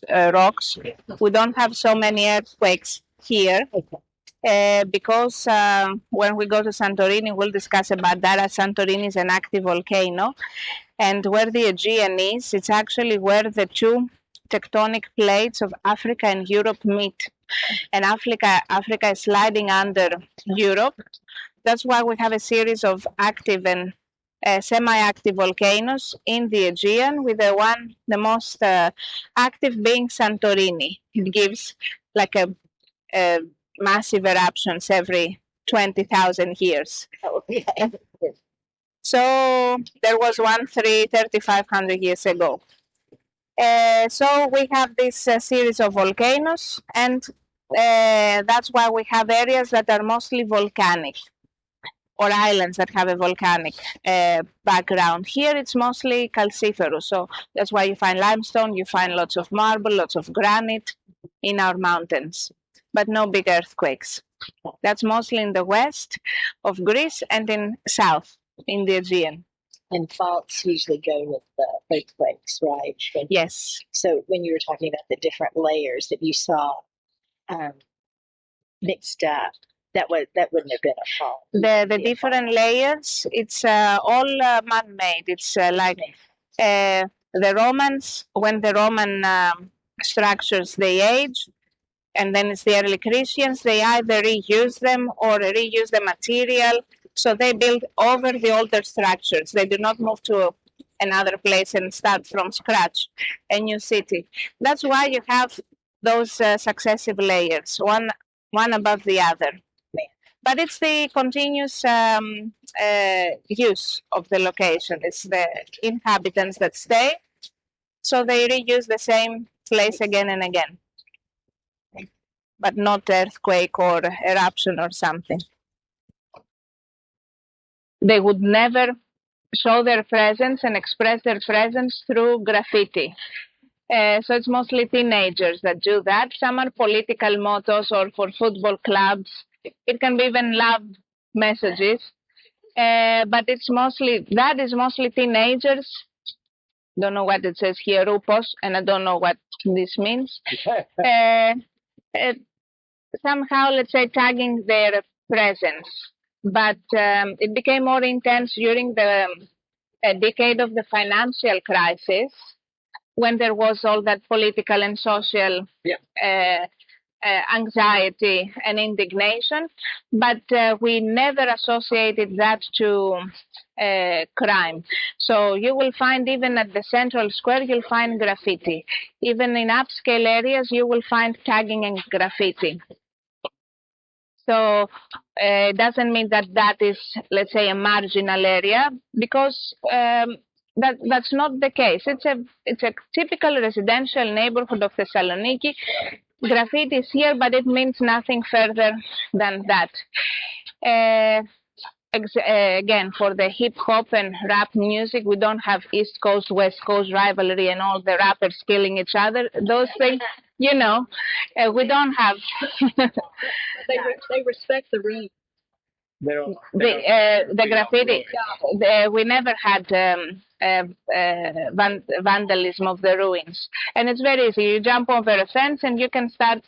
rocks. We don't have so many earthquakes here because when we go to Santorini, we'll discuss about that. As Santorini is an active volcano, and where the Aegean is, it's actually where the two tectonic plates of Africa and Europe meet. And Africa is sliding under Europe. That's why we have a series of active and semi-active volcanoes in the Aegean, with the most active being Santorini. It gives like a massive eruptions every 20,000 years. So there was one 3,500 years ago. So we have this series of volcanoes, and that's why we have areas that are mostly volcanic, or islands that have a volcanic background. Here it's mostly calciferous, so that's why you find limestone, you find lots of marble, lots of granite in our mountains, but no big earthquakes. That's mostly in the west of Greece and in south in the Aegean. And faults usually go with the earthquakes, right? Yes. So when you were talking about the different layers that you saw mixed up, that wouldn't have been a fault. The different layers, it's all man-made. It's like the Romans, when the Roman structures they age, and then it's the early Christians, they either reuse them or reuse the material. So they build over the older structures. They do not move to another place and start from scratch a new city. That's why you have those successive layers, one above the other. But it's the continuous use of the location. It's the inhabitants that stay, so they reuse the same place again and again, but not earthquake or eruption or something. They would never show their presence and express their presence through graffiti. So it's mostly teenagers that do that. Some are political mottos or for football clubs. It can be even love messages. But it's mostly teenagers. Don't know what it says here, Rupos, and I don't know what this means. Somehow, let's say, tagging their presence. But it became more intense during the decade of the financial crisis, when there was all that political and social anxiety and indignation. But we never associated that to crime. So you will find, even at the central square, you'll find graffiti. Even in upscale areas, you will find tagging and graffiti. So it doesn't mean that is, let's say, a marginal area, because that's not the case. It's a typical residential neighborhood of Thessaloniki. Graffiti is here, but it means nothing further than that. Again, for the hip hop and rap music, we don't have East Coast, West Coast rivalry and all the rappers killing each other. Those things, we don't have. They respect the room. The graffiti. We never had vandalism of the ruins, and it's very easy. You jump over a fence and you can start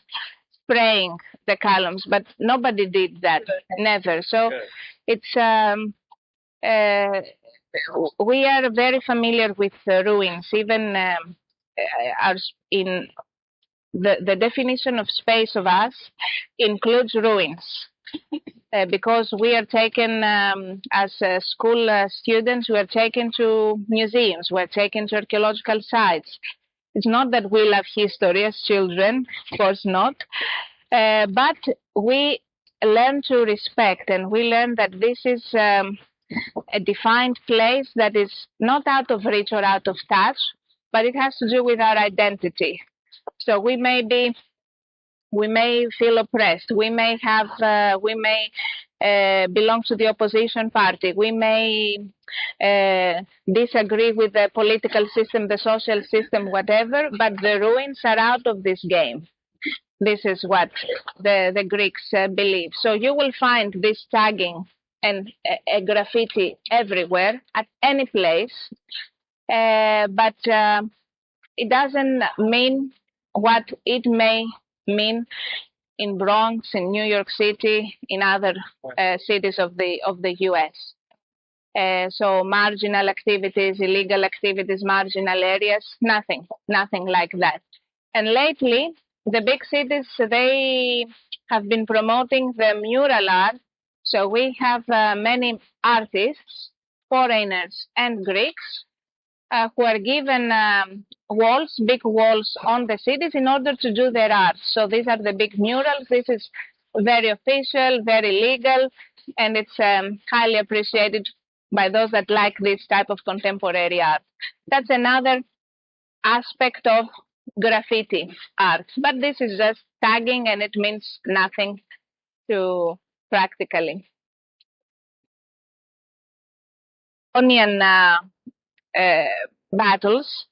spraying the columns, but nobody did that, never. So it's we are very familiar with ruins. Even in the definition of space of us includes ruins. Because we are taken as school students, we are taken to museums, we are taken to archaeological sites. It's not that we love history as children, of course not, but we learn to respect, and we learn that this is a defined place that is not out of reach or out of touch, but it has to do with our identity. So we may feel oppressed. We may belong to the opposition party. We may disagree with the political system, the social system, whatever, but the ruins are out of this game. This is what the Greeks believe. So you will find this tagging and graffiti everywhere, at any place. But it doesn't mean what it may mean in Bronx, in New York City, in other cities of the U.S. So marginal activities, illegal activities, marginal areas, nothing like that. And lately, the big cities, they have been promoting the mural art. So we have many artists, foreigners and Greeks, who are given walls, big walls on the cities in order to do their art. So these are the big murals. This is very official, very legal, and it's highly appreciated by those that like this type of contemporary art. That's another aspect of graffiti art, but this is just tagging and it means nothing to practically. Onion battles,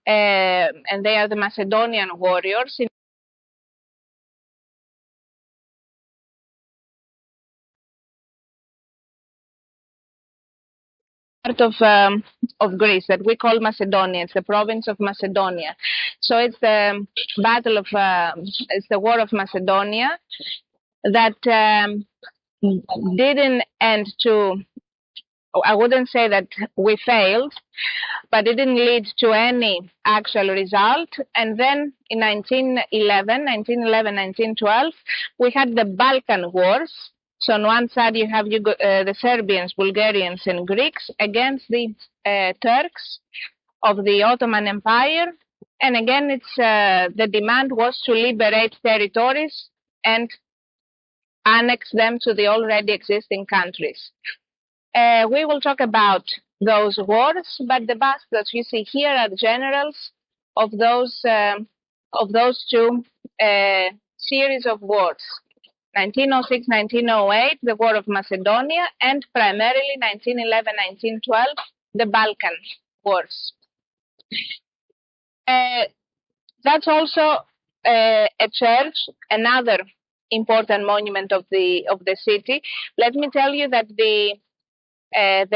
and they are the Macedonian warriors. Part of Greece that we call Macedonia. It's the province of Macedonia. So it's the battle of it's the war of Macedonia that didn't end to. I wouldn't say that we failed, but it didn't lead to any actual result. And then in 1912, we had the Balkan Wars. So on one side you have the Serbians, Bulgarians, and Greeks against the Turks of the Ottoman Empire. And again, it's the demand was to liberate territories and annex them to the already existing countries. We will talk about those wars, but the busts that you see here are generals of those two series of wars. 1906, 1908, the War of Macedonia, and primarily 1911, 1912, the Balkan Wars. That's also a church, another important monument of the city. Let me tell you that the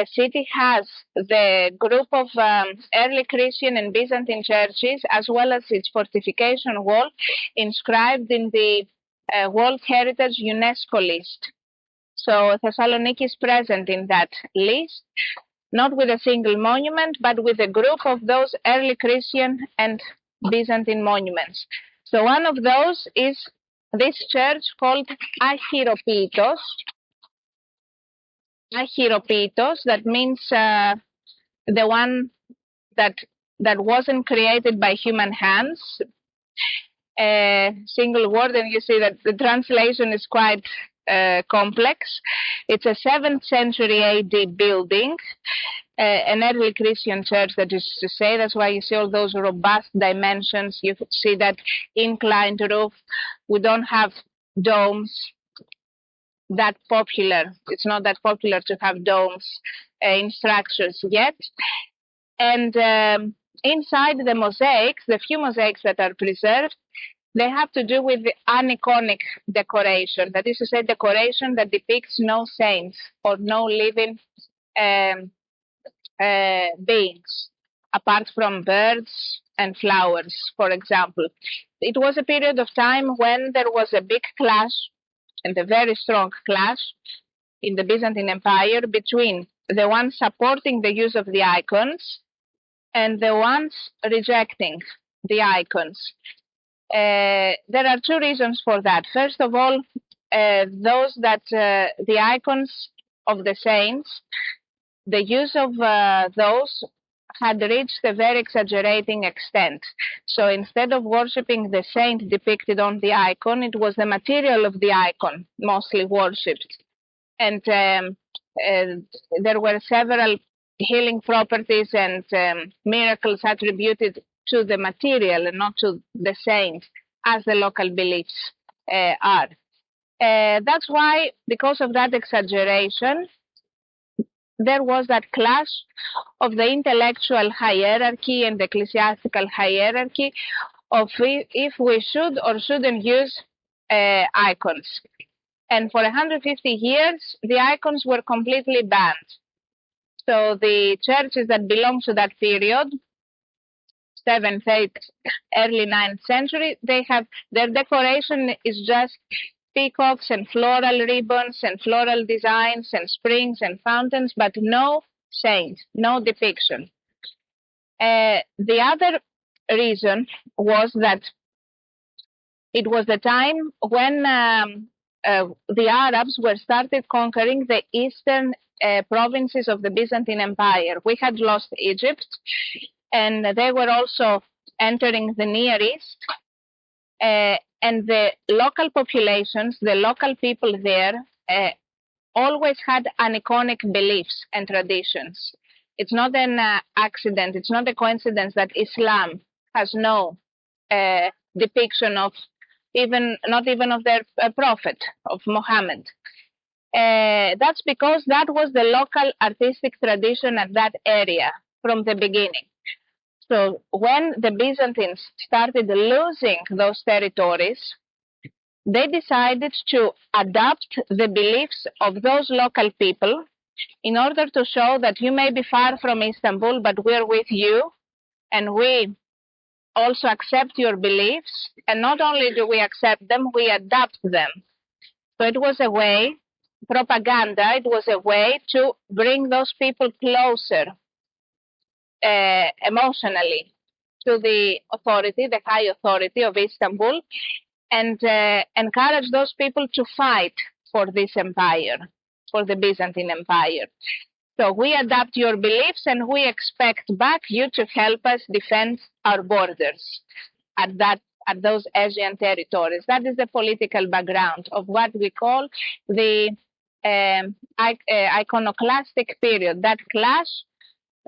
city has the group of early Christian and Byzantine churches, as well as its fortification wall, inscribed in the World Heritage UNESCO list. So Thessaloniki is present in that list, not with a single monument, but with a group of those early Christian and Byzantine monuments. So one of those is this church called Achiropeitos. Achiropeitos, that means the one that wasn't created by human hands. Single word, and you see that the translation is quite complex. It's a 7th century AD building, an early Christian church, that is to say. That's why you see all those robust dimensions. You see that inclined roof. We don't have domes that popular. It's not that popular to have domes in structures yet. And inside the mosaics, the few mosaics that are preserved, they have to do with the aniconic decoration. That is to say, decoration that depicts no saints or no living beings, apart from birds and flowers, for example. It was a period of time when there was a big clash, and a very strong clash in the Byzantine Empire between the ones supporting the use of the icons and the ones rejecting the icons. There are two reasons for that. First of all, those that the icons of the saints, the use of those had reached a very exaggerating extent. So instead of worshipping the saint depicted on the icon, it was the material of the icon mostly worshipped. And there were several healing properties and miracles attributed to the material and not to the saint, as the local beliefs are. That's why, because of that exaggeration, there was that clash of the intellectual hierarchy and the ecclesiastical hierarchy of if we should or shouldn't use icons. And for 150 years, the icons were completely banned. So the churches that belong to that period 7th, 8th, early 9th century. They have their decoration is just peacocks and floral ribbons and floral designs and springs and fountains, but no saint, no depiction. The other reason was that it was the time when the Arabs were started conquering the eastern provinces of the Byzantine Empire. We had lost Egypt, and they were also entering the Near East. And the local populations, the local people there, always had iconic beliefs and traditions. It's not an accident, it's not a coincidence that Islam has no depiction of not even of their prophet, of Muhammad. That's because that was the local artistic tradition at that area from the beginning. So when the Byzantines started losing those territories, they decided to adapt the beliefs of those local people in order to show that you may be far from Istanbul, but we're with you, and we also accept your beliefs. And not only do we accept them, we adapt them. So it was a way, propaganda, it was a way to bring those people closer emotionally to the authority, the high authority of Istanbul, and encourage those people to fight for this empire, for the Byzantine Empire. So we adapt your beliefs and we expect back you to help us defend our borders at those Asian territories. That is the political background of what we call the iconoclastic period, that clash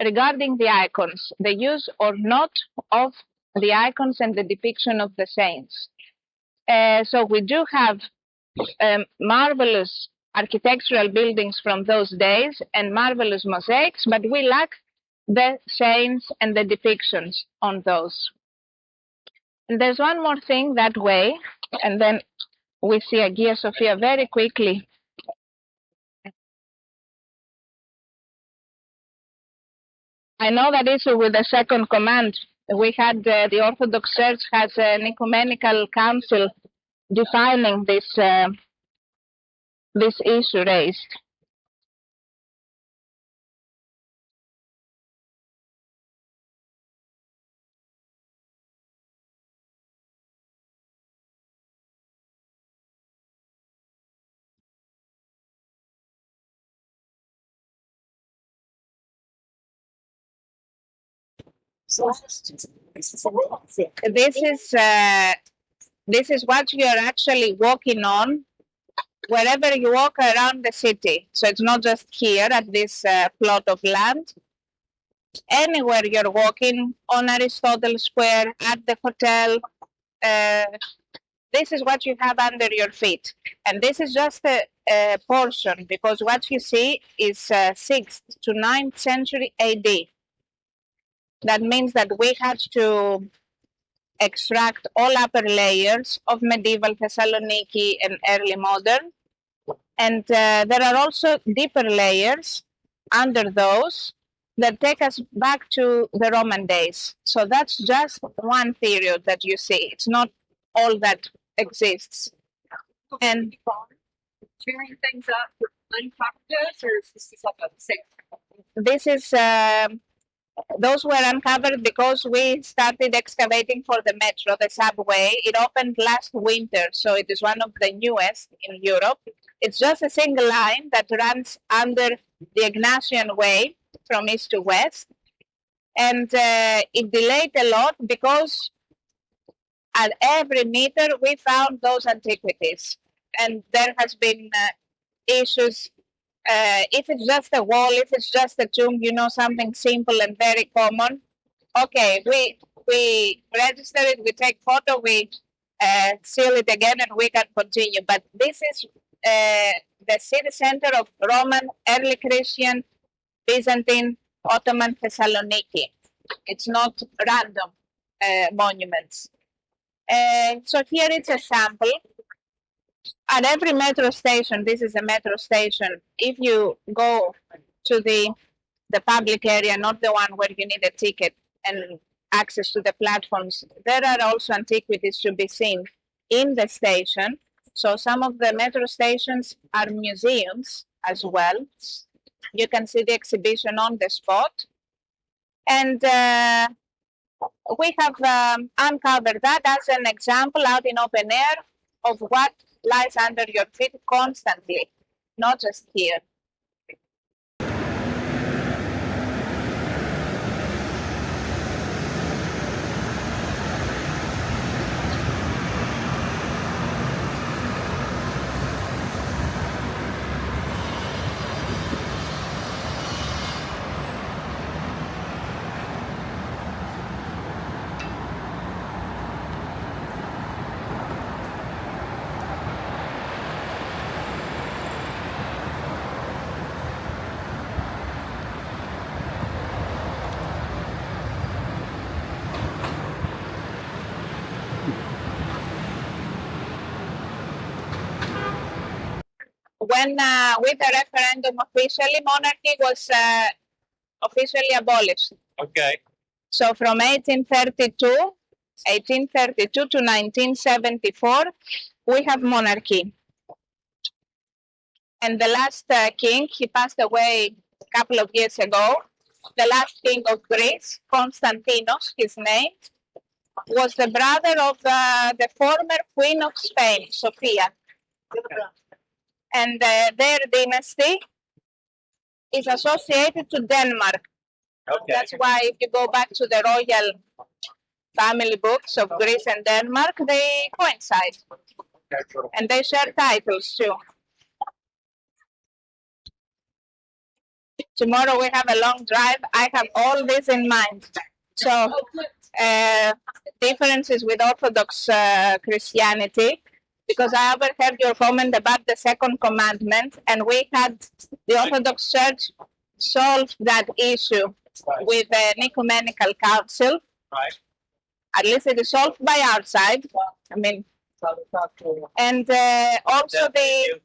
regarding the icons, the use or not of the icons and the depiction of the saints. So we do have marvelous architectural buildings from those days and marvelous mosaics, but we lack the saints and the depictions on those. And there's one more thing that way, and then we see Hagia Sophia very quickly. I know that issue with the second command. We had the Orthodox Church has an ecumenical council defining this issue raised. This is what you are actually walking on wherever you walk around the city. So it's not just here at this plot of land. Anywhere you're walking, on Aristotle Square, at the hotel, this is what you have under your feet. And this is just a portion, because what you see is 6th to 9th century AD. That means that we had to extract all upper layers of medieval Thessaloniki and early modern. And there are also deeper layers under those that take us back to the Roman days. So that's just one period that you see. It's not all that exists. And Tearing things up with uncovered, or is this like a safe? This is those were uncovered because we started excavating for the metro, the subway. It opened last winter, so it is one of the newest in Europe. It's just a single line that runs under the Ignatian Way from east to west. And it delayed a lot because at every meter we found those antiquities. And there has been issues. If it's just a wall, if it's just a tomb, something simple and very common. Okay, we register it, we take photo, we seal it again, and we can continue. But this is the city center of Roman, early Christian, Byzantine, Ottoman Thessaloniki. It's not random monuments. So here it's a sample. At every metro station, this is a metro station. If you go to the public area, not the one where you need a ticket, and access to the platforms. There are also antiquities to be seen in the station. So some of the metro stations are museums as well. You can see the exhibition on the spot. And we have uncovered that as an example out in open air of what lies under your feet constantly, not just here. When with the referendum officially, monarchy was officially abolished. Okay. So from 1832 to 1974, we have monarchy. And the last king, he passed away a couple of years ago. The last king of Greece, Constantinos, his name, was the brother of the former queen of Spain, Sophia. And their dynasty is associated to Denmark. Okay. That's why if you go back to the royal family books of Greece and Denmark, they coincide. And they share titles too. Tomorrow we have a long drive. I have all this in mind. So differences with Orthodox Christianity, because I overheard your comment about the second commandment, and we had the Orthodox Church solve that issue with an ecumenical council. Right. At least it is solved by our side. I mean, and also the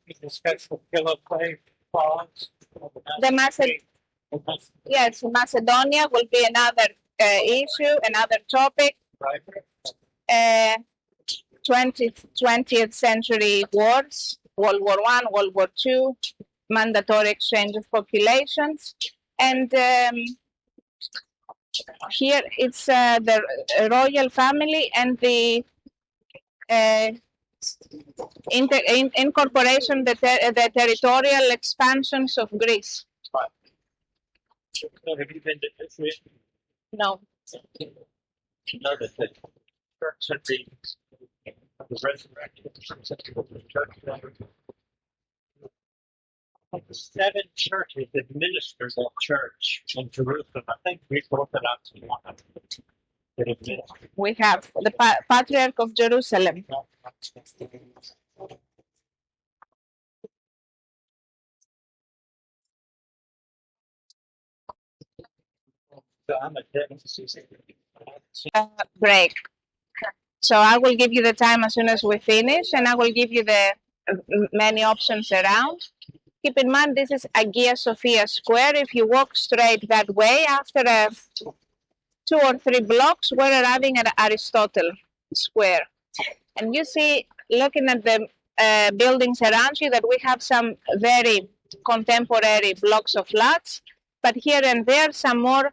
yes, Macedonia will be another issue, another topic. Right. 20th century wars, World War I, World War II, mandatory exchange of populations. And here it's the royal family and the incorporation, the territorial expansions of Greece. Have you been to Israel? No. No, that the church had the resurrection of the church. Of the 7 churches that minister that church in Jerusalem, I think we broke it up to one of them that have ministered. We have the Patriarch of Jerusalem. So I'm a Break. So I will give you the time as soon as we finish, and I will give you the many options around. Keep in mind, this is Hagia Sophia Square. If you walk straight that way, after 2 or 3 blocks, we're arriving at Aristotle Square. And you see, looking at the buildings around you, that we have some very contemporary blocks of flats, but here and there some more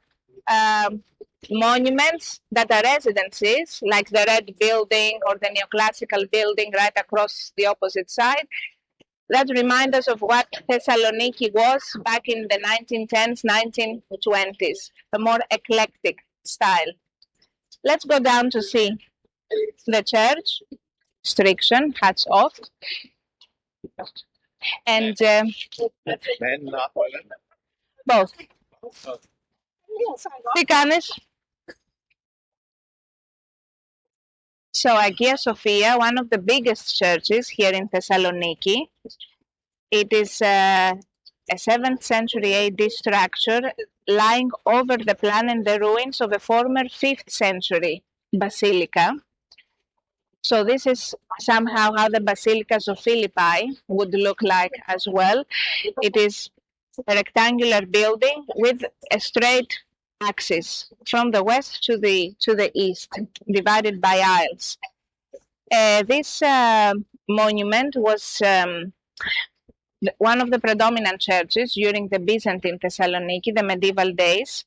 monuments that are residences, like the Red Building or the Neoclassical Building right across the opposite side. That reminds us of what Thessaloniki was back in the 1910s, 1920s, a more eclectic style. Let's go down to see the church. Restriction, hats off. And men, not women. both. Τι κάνεις? So Hagia Sophia, one of the biggest churches here in Thessaloniki, it is a 7th century AD structure lying over the plan and the ruins of a former 5th century basilica. So this is somehow how the basilicas of Philippi would look like as well. It is a rectangular building with a straight axis from the west to the east, divided by aisles. This monument was one of the predominant churches during the Byzantine Thessaloniki, the medieval days.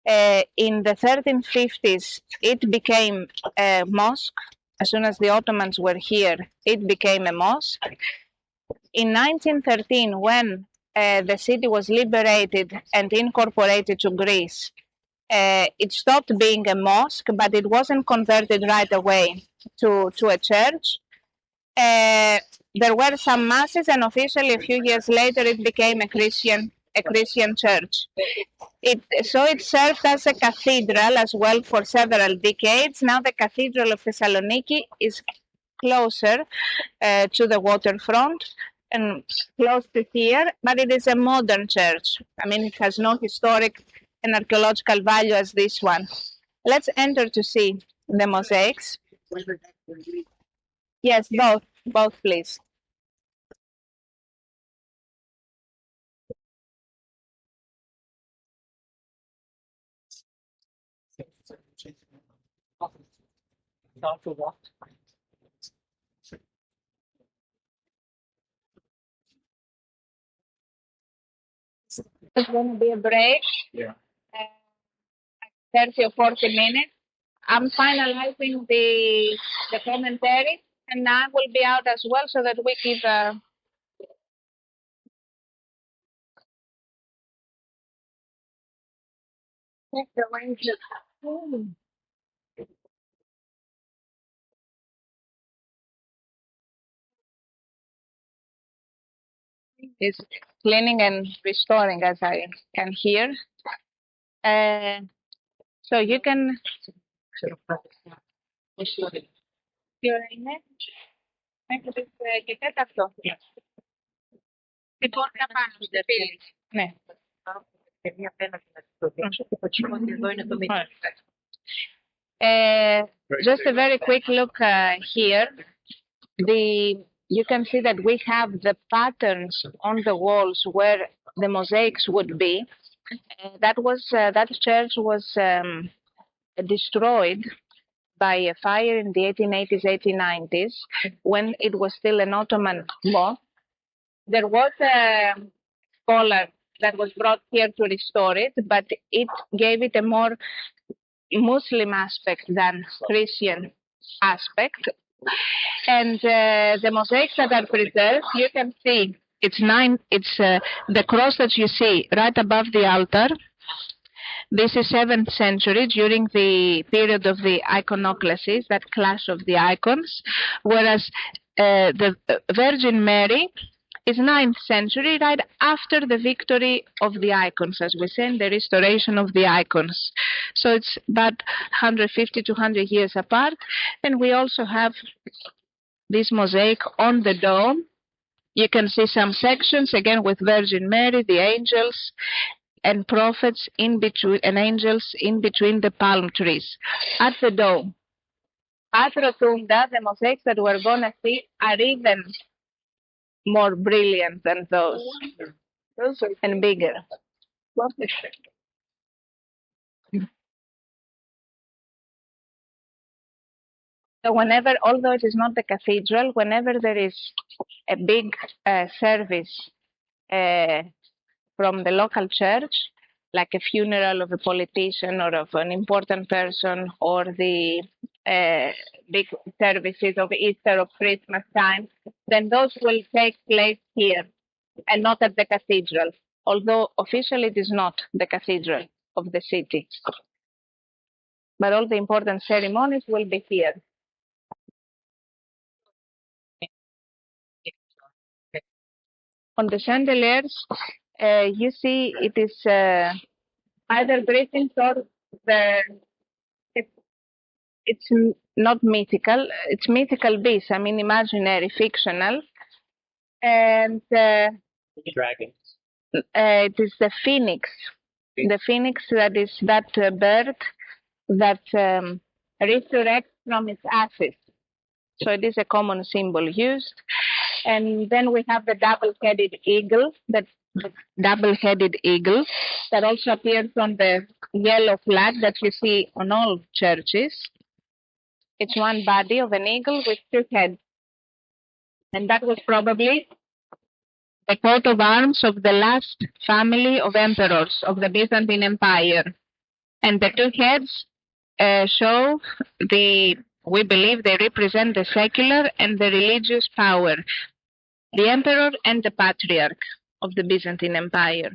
In the 1350s, it became a mosque. As soon as the Ottomans were here, it became a mosque. In 1913, when the city was liberated and incorporated to Greece, it stopped being a mosque, but it wasn't converted right away to a church. There were some masses, and officially a few years later, it became a Christian church. It served as a cathedral as well for several decades. Now the Cathedral of Thessaloniki is closer to the waterfront and close to here, but it is a modern church. I mean, it has no historic and archaeological value as this one. Let's enter to see the mosaics. Yes, both, please. It's going to be a break. Yeah. 30 or 40 minutes. I'm finalizing the commentary, and I will be out as well so that we give the range. It's cleaning and restoring, as I can hear. So you can. Και τέταρτο. Και τώρα πάνω στο φίλι. Ναι. Και μία πένα ότι εδώ είναι το μήνυμα. Just a very quick look here. You can see that we have the patterns on the walls where the mosaics would be. That church was destroyed by a fire in the 1880s, 1890s, when it was still an Ottoman mosque. There was a scholar that was brought here to restore it, but it gave it a more Muslim aspect than Christian aspect. And the mosaics that are preserved, you can see it's the cross that you see right above the altar. This is 7th century, during the period of the iconoclasts, that clash of the icons, whereas the Virgin Mary is 9th century, right after the victory of the icons, as we say, in the restoration of the icons. So it's about 150 to 100 years apart. And we also have this mosaic on the dome. You can see some sections, again, with Virgin Mary, the angels, and prophets in between, and angels in between the palm trees at the dome. At Rotunda, the mosaics that we're going to see are even more brilliant than those and bigger. So whenever, although it is not the cathedral, whenever there is a big service from the local church, like a funeral of a politician or of an important person, or the big services of Easter or Christmas time, then those will take place here and not at the cathedral, although officially it is not the cathedral of the city. But all the important ceremonies will be here. On the chandeliers, you see it is either Grecian or it's not mythical. It's mythical beasts. I mean, imaginary, fictional, and Dragons. It is the phoenix. The phoenix, that is that bird that resurrects from its ashes. So it is a common symbol used. And then we have the double-headed eagle that double-headed eagle that also appears on the yellow flag that you see on all churches. It's one body of an eagle with two heads. And that was probably the coat of arms of the last family of emperors of the Byzantine Empire. And the two heads show we believe they represent the secular and the religious power, the emperor and the patriarch of the Byzantine Empire.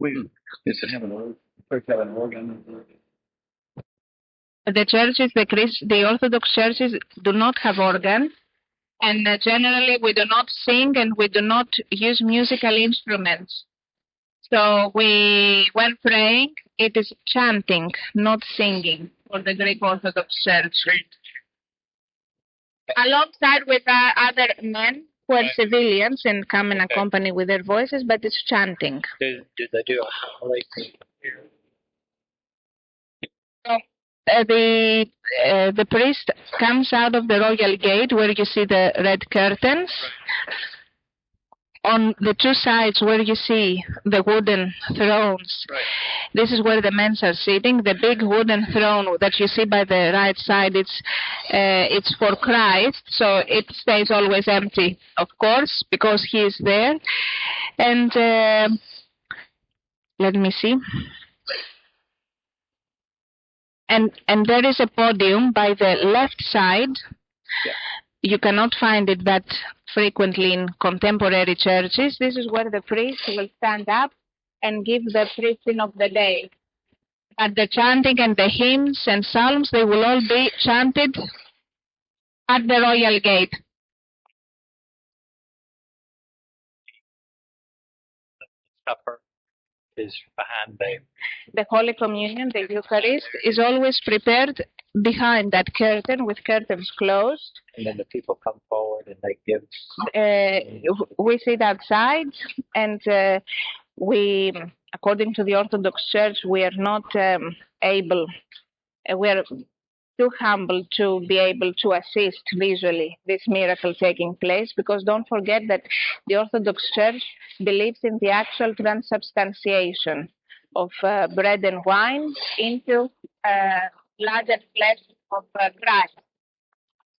Does it have an organ? Does it have an organ? The churches, the Orthodox churches do not have organ, and generally we do not sing and we do not use musical instruments. So when praying, it is chanting, not singing, for the Greek Orthodox Church. Alongside with other men who are civilians and come and accompany with their voices, but it's chanting. Do they do a homily? So, the priest comes out of the royal gate where you see the red curtains. On the two sides where you see the wooden thrones, this is where the men are sitting. The big wooden throne that you see by the right side, it's for Christ, so it stays always empty, of course, because he is there. And let me see. And there is a podium by the left side. Yeah. You cannot find it that frequently in contemporary churches. This is where the priest will stand up and give the preaching of the day. But the chanting and the hymns and psalms, they will all be chanted at the royal gate. Supper is behind The Holy Communion, the Eucharist, is always prepared behind that curtain with curtains closed. and then the people come forward and they give. We sit outside, and we, according to the Orthodox Church, we are not able, we are too humble to be able to assist visually this miracle taking place, because don't forget that the Orthodox Church believes in the actual transubstantiation of bread and wine into blood and flesh of Christ.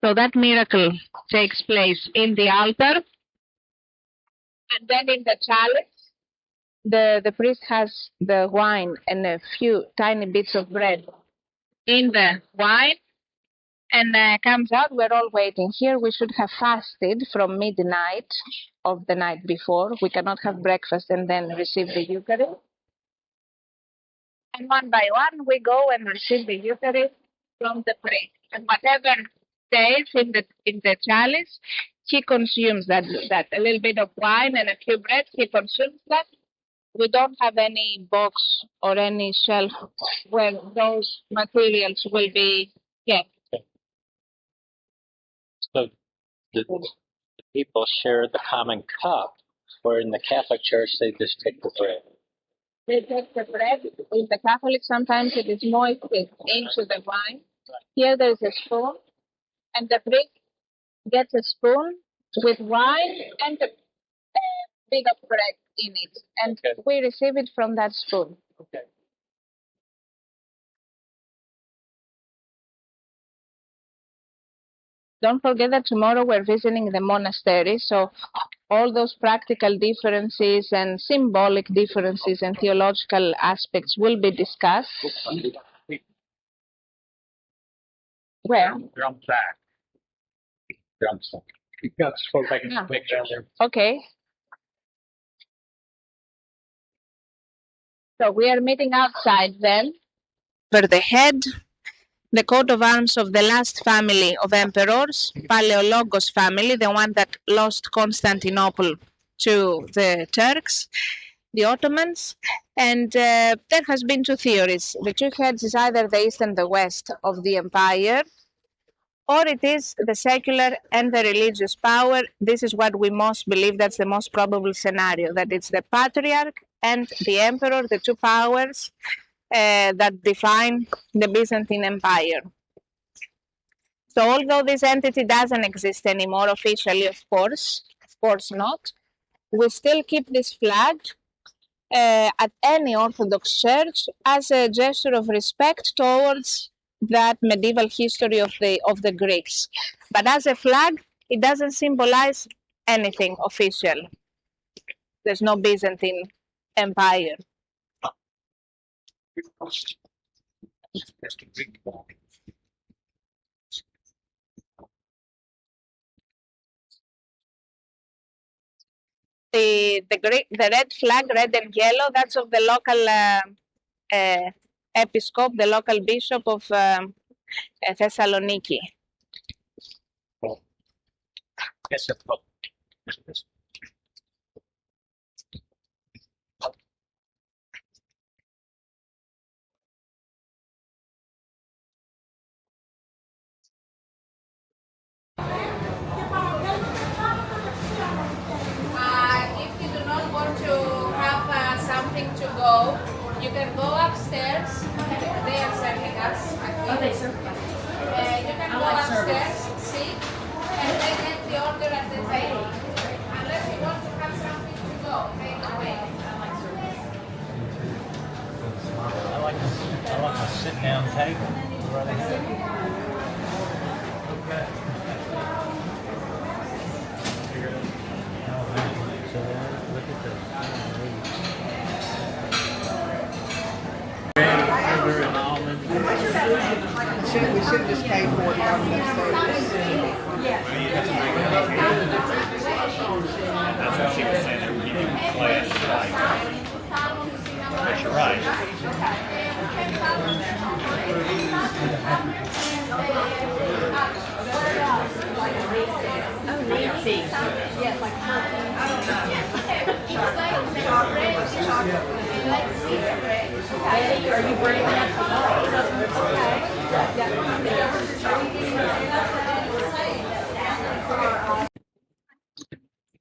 So that miracle takes place in the altar, and then in the chalice, the priest has the wine and a few tiny bits of bread in the wine, and comes out. We're all waiting here. We should have fasted from midnight of the night before. We cannot have breakfast and then receive the Eucharist. And one by one, we go and receive the Eucharist from the priest. And whatever stays in the chalice, he consumes that a little bit of wine and a few bread. He consumes that. We don't have any box or any shelf where those materials will be kept. So the people share the common cup, where in the Catholic Church they just take the bread. They take the bread. In the Catholic, sometimes it is moistened into the wine. Here there is a spoon, and the priest gets a spoon with wine and a bit of bread in it, and we receive it from that spoon. Okay. Don't forget that tomorrow we're visiting the monastery, so all those practical differences and symbolic differences and theological aspects will be discussed. Where? Drum sack. Drum sack. That's for taking a picture there. Okay. So we are meeting outside then. For the head, the coat of arms of the last family of emperors, Paleologos family, the one that lost Constantinople to the Turks, the Ottomans. And there has been two theories. The two heads is either the east and the west of the empire, or it is the secular and the religious power. This is what we most believe, that's the most probable scenario, that it's the patriarch and the emperor, the two powers that define the Byzantine Empire. So although this entity doesn't exist anymore officially, of course, course not. We still keep this flag at any Orthodox church as a gesture of respect towards that medieval history of the Greeks. But as a flag, it doesn't symbolize anything official. There's no Byzantine Empire. The red flag, red and yellow, that's of the local episcop, the local bishop of Thessaloniki. Yes, If you do not want to have something to go, you can go upstairs. They are serving us. Oh, they serve us. You can go upstairs, sit, and then get the order at the table. Unless you want to have something to go, take away. I like a sit-down table. Okay. Look at this. Sugar and almonds. We should have just paid for it on upstairs. That's what she was saying. They were giving flash. But you're right.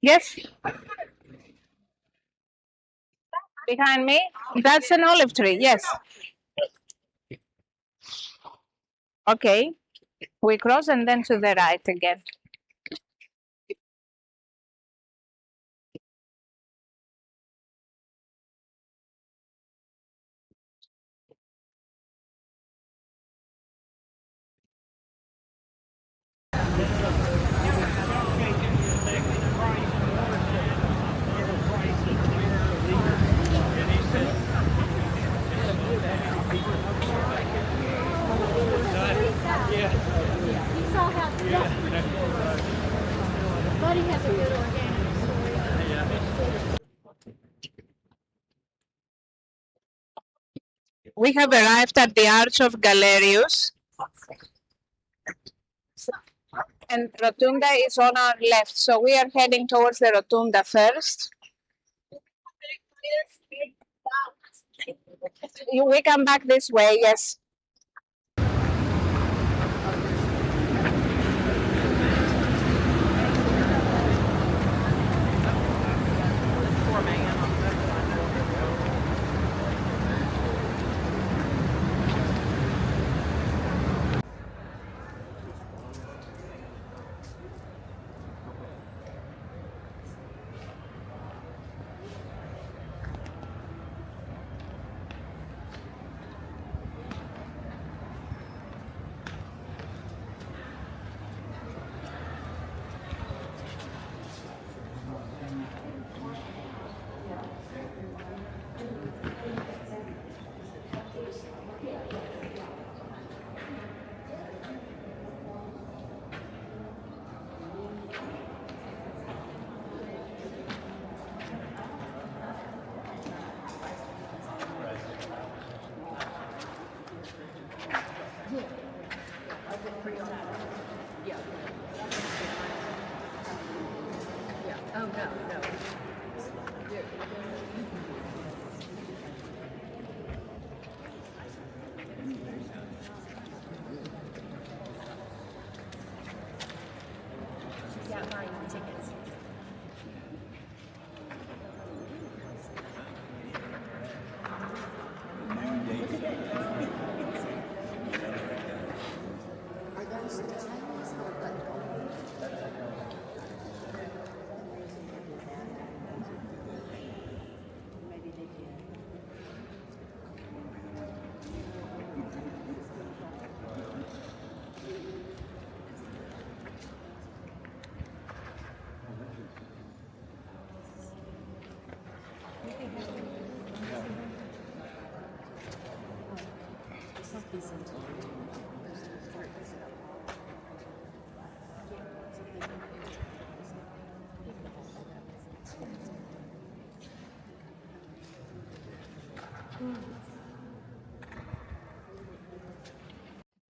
Yes? Behind me? That's an olive tree, yes. Okay. We cross and then to the right again. Buddy has a good organic story. We have arrived at the Arch of Galerius. And Rotunda is on our left, so we are heading towards the Rotunda first. We come back this way, yes.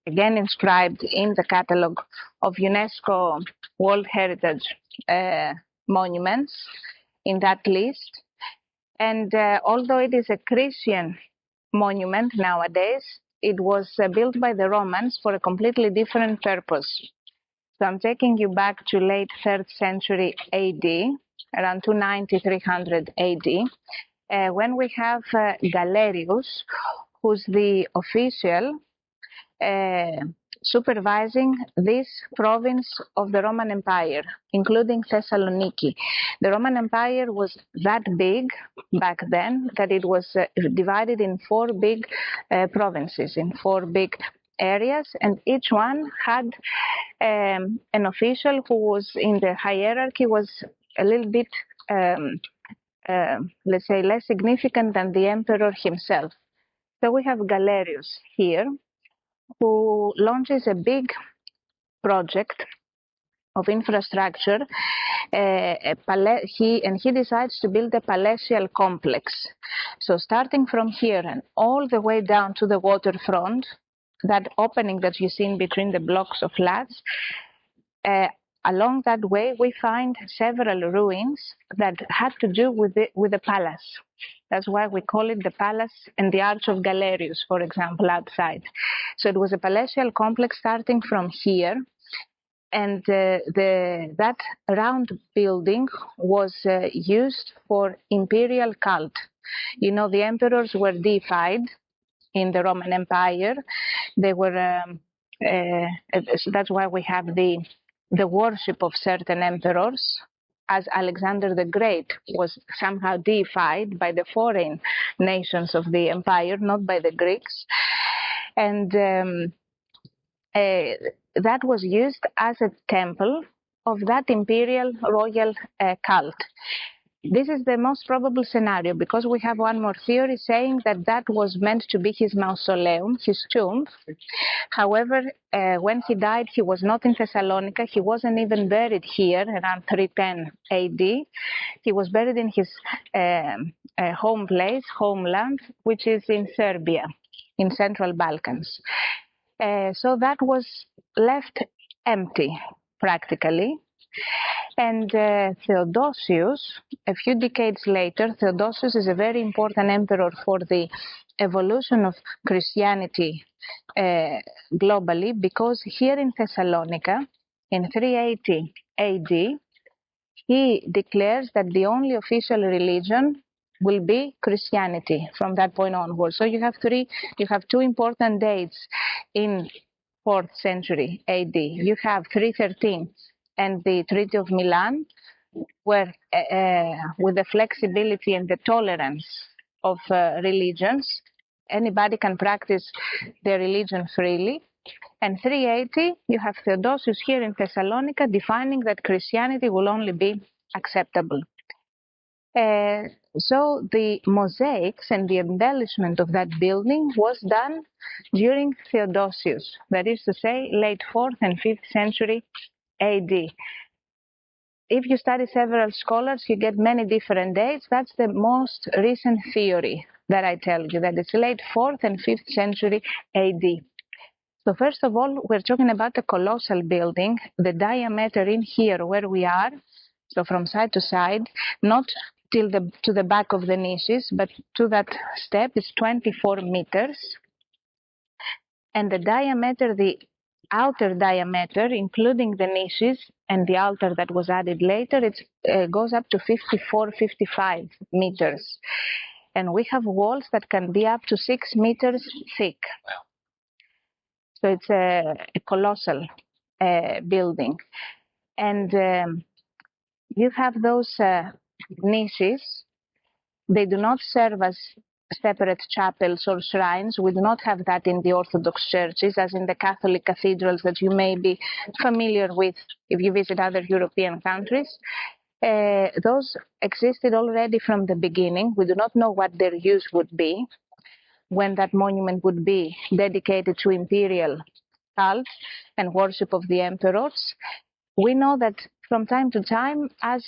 Again inscribed in the catalogue of UNESCO World Heritage monuments in that list. And although it is a Christian monument nowadays, it was built by the Romans for a completely different purpose. So I'm taking you back to late 3rd century AD, around 290, 300 AD, when we have Galerius, who's the official supervising this province of the Roman Empire, including Thessaloniki. The Roman Empire was that big back then that it was divided in 4 big provinces, in 4 big areas, and each one had an official who was in the hierarchy, was a little bit, let's say, less significant than the emperor himself. So we have Galerius here, who launches a big project of infrastructure. He decides to build a palatial complex. So starting from here and all the way down to the waterfront, that opening that you see in between the blocks of flats, along that way we find several ruins that had to do with the palace. That's why we call it the Palace and the Arch of Galerius, for example, outside. So it was a palatial complex starting from here, and that round building was used for imperial cult. You know, the emperors were deified in the Roman Empire. They were, so that's why we have the worship of certain emperors, as Alexander the Great was somehow deified by the foreign nations of the empire, not by the Greeks. And that was used as a temple of that imperial royal cult. This is the most probable scenario, because we have one more theory saying that that was meant to be his mausoleum, his tomb. However, when he died, he was not in Thessalonica. He wasn't even buried here around 310 AD. He was buried in his home place, homeland, which is in Serbia, in Central Balkans. So that was left empty, practically. And Theodosius, a few decades later, Theodosius is a very important emperor for the evolution of Christianity globally, because here in Thessalonica, in 380 AD, he declares that the only official religion will be Christianity from that point onwards. So you have 2 important dates in 4th century AD. You have 313 and the Treaty of Milan, where with the flexibility and the tolerance of religions, anybody can practice their religion freely. And 380, you have Theodosius here in Thessalonica defining that Christianity will only be acceptable. So the mosaics and the embellishment of that building was done during Theodosius, that is to say, late 4th and 5th century AD. If you study several scholars, you get many different dates. That's the most recent theory that I tell you, that it's late 4th and 5th century AD. So first of all, we're talking about a colossal building. The diameter in here where we are, so from side to side, not to the back of the niches, but to that step, is 24 meters. And the diameter, the outer diameter, including the niches and the altar that was added later, it goes up to 54, 55 meters. And we have walls that can be up to 6 meters thick. So it's a colossal building. And you have those niches. They do not serve as separate chapels or shrines. We do not have that in the Orthodox churches, as in the Catholic cathedrals that you may be familiar with if you visit other European countries. Those existed already from the beginning. We do not know what their use would be. when that monument would be dedicated to imperial cult and worship of the emperors. We know that from time to time, as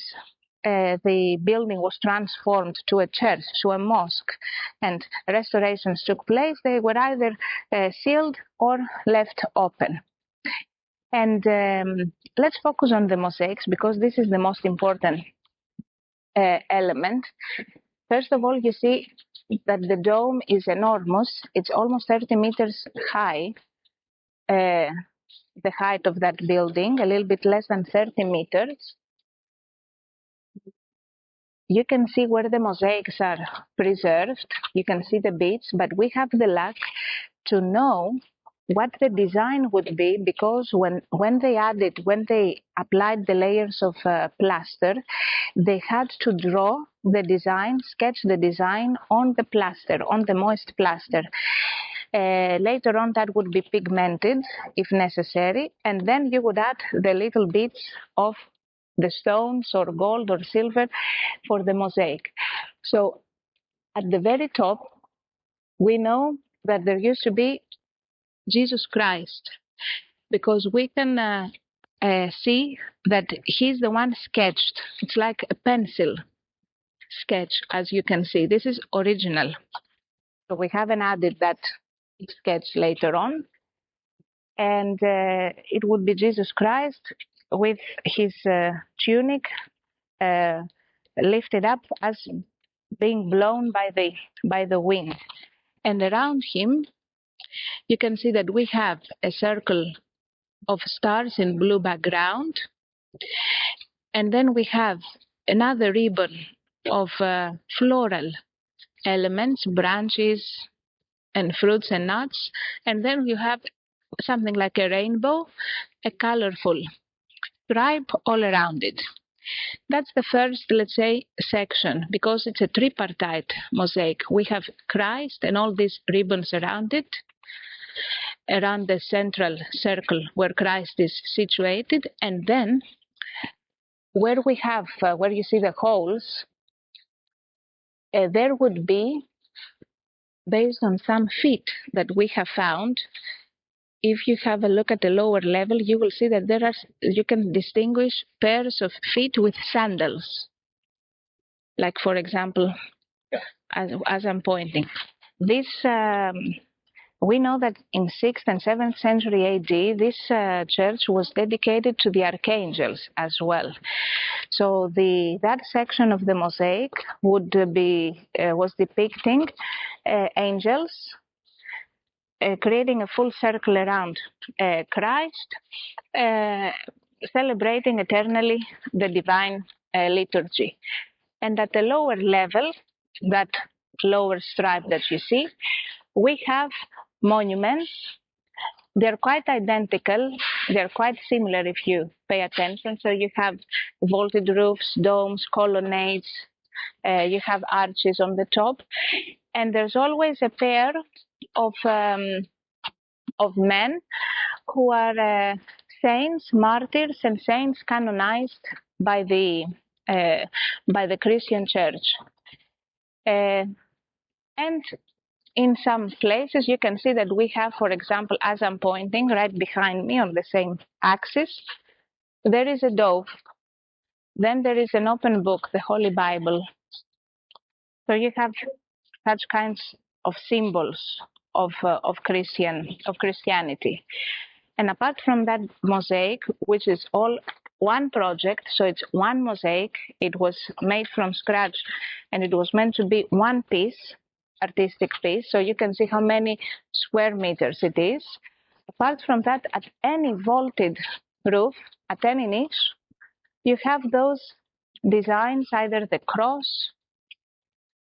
the building was transformed to a church, to a mosque, and restorations took place, they were either sealed or left open. And let's focus on the mosaics, because this is the most important element. First of all, you see that the dome is enormous. It's almost 30 meters high, the height of that building, a little bit less than 30 meters. You can see where the mosaics are preserved. You can see the beads, but we have the luck to know what the design would be, because when they applied the layers of plaster, they had to draw the design, sketch the design on the plaster, on the moist plaster. Later on, that would be pigmented if necessary, and then you would add the little bits of the stones or gold or silver for the mosaic. So at the very top, we know that there used to be Jesus Christ, because we can see that he's the one sketched. It's like a pencil sketch, as you can see. This is original. So we haven't added that sketch later on. And it would be Jesus Christ with his tunic lifted up as being blown by the wind. And around him, you can see that we have a circle of stars in blue background. And then we have another ribbon of floral elements, branches and fruits and nuts. And then you have something like a rainbow, a colorful stripe all around it. That's the first, let's say, section, because it's a tripartite mosaic. We have Christ and all these ribbons around it, around the central circle where Christ is situated, and then where we have, where you see the holes, there would be, based on some feet that we have found, if you have a look at the lower level, you will see that you can distinguish pairs of feet with sandals. Like, for example, as I'm pointing. This, we know that in 6th and 7th century AD, this church was dedicated to the archangels as well. So that section of the mosaic was depicting angels creating a full circle around Christ, celebrating eternally the divine liturgy. And at the lower level, that lower stripe that you see, we have monuments. They're quite identical. They're quite similar if you pay attention. So you have vaulted roofs, domes, colonnades. You have arches on the top. And there's always a pair of men who are saints, martyrs, and saints canonized by the Christian Church. And in some places, you can see that we have, for example, as I'm pointing, right behind me on the same axis, there is a dove. Then there is an open book, the Holy Bible. So you have such kinds of symbols of Christianity. And apart from that mosaic, which is all one project, so it's one mosaic, it was made from scratch, and it was meant to be one piece, artistic piece, so you can see how many square meters it is. Apart from that, at any vaulted roof, at any niche, you have those designs, either the cross,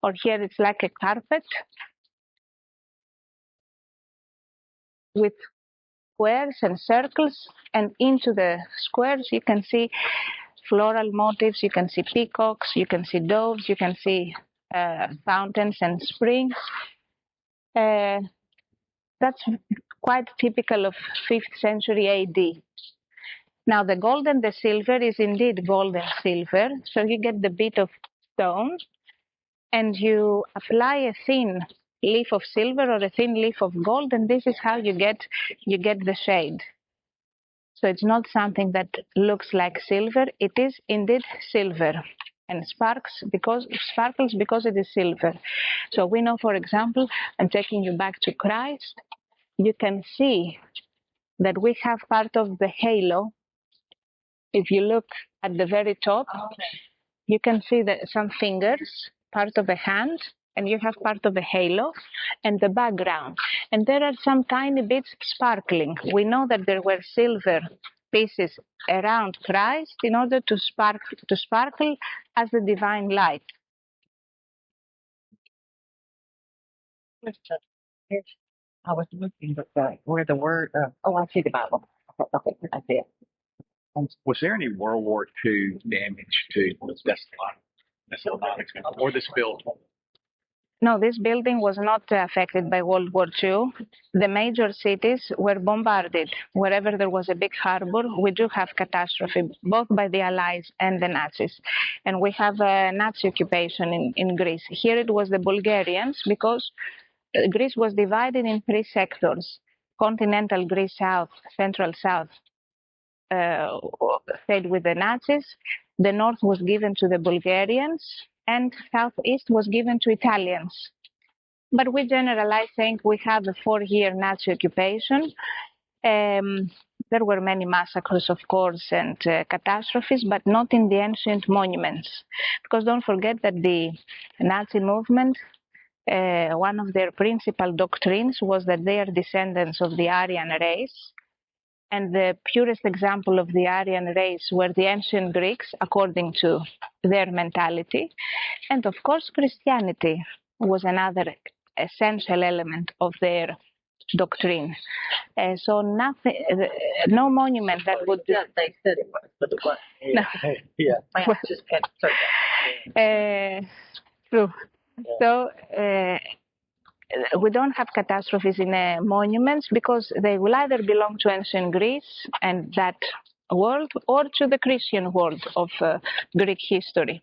or here it's like a carpet with squares and circles, and into the squares you can see floral motifs, you can see peacocks, you can see doves, you can see fountains and springs. That's quite typical of 5th century AD. Now the gold and the silver is indeed gold and silver, so you get the bit of stone and you apply a thin leaf of silver or a thin leaf of gold, and this is how you get the shade. So it's not something that looks like silver. It is indeed silver, and sparkles because it is silver. So we know, for example, I'm taking you back to Christ. You can see that we have part of the halo. If you look at the very top, you can see that some fingers, part of a hand, and you have part of a halo and the background. And there are some tiny bits sparkling. We know that there were silver pieces around Christ in order to sparkle as the divine light. I was looking, but where the word, I see the Bible. Okay, I see it. Was there any World War II damage to Thessaloniki or this building? No, this building was not affected by World War II. The major cities were bombarded. Wherever there was a big harbor, we do have catastrophe, both by the Allies and the Nazis. And we have a Nazi occupation in Greece. Here it was the Bulgarians, because Greece was divided in three sectors: continental Greece South, central South stayed with the Nazis, the north was given to the Bulgarians, and southeast was given to Italians. But we generalize saying we have a 4-year Nazi occupation. There were many massacres, of course, and catastrophes, but not in the ancient monuments. Because don't forget that the Nazi movement, one of their principal doctrines was that they are descendants of the Aryan race. And the purest example of the Aryan race were the ancient Greeks, according to their mentality. And of course, Christianity was another essential element of their doctrine. So nothing, no monument that would. Yeah, they said it was, but it wasn't. No. Yeah. My aunt just had True. So we don't have catastrophes in monuments because they will either belong to ancient Greece and that world, or to the Christian world of Greek history.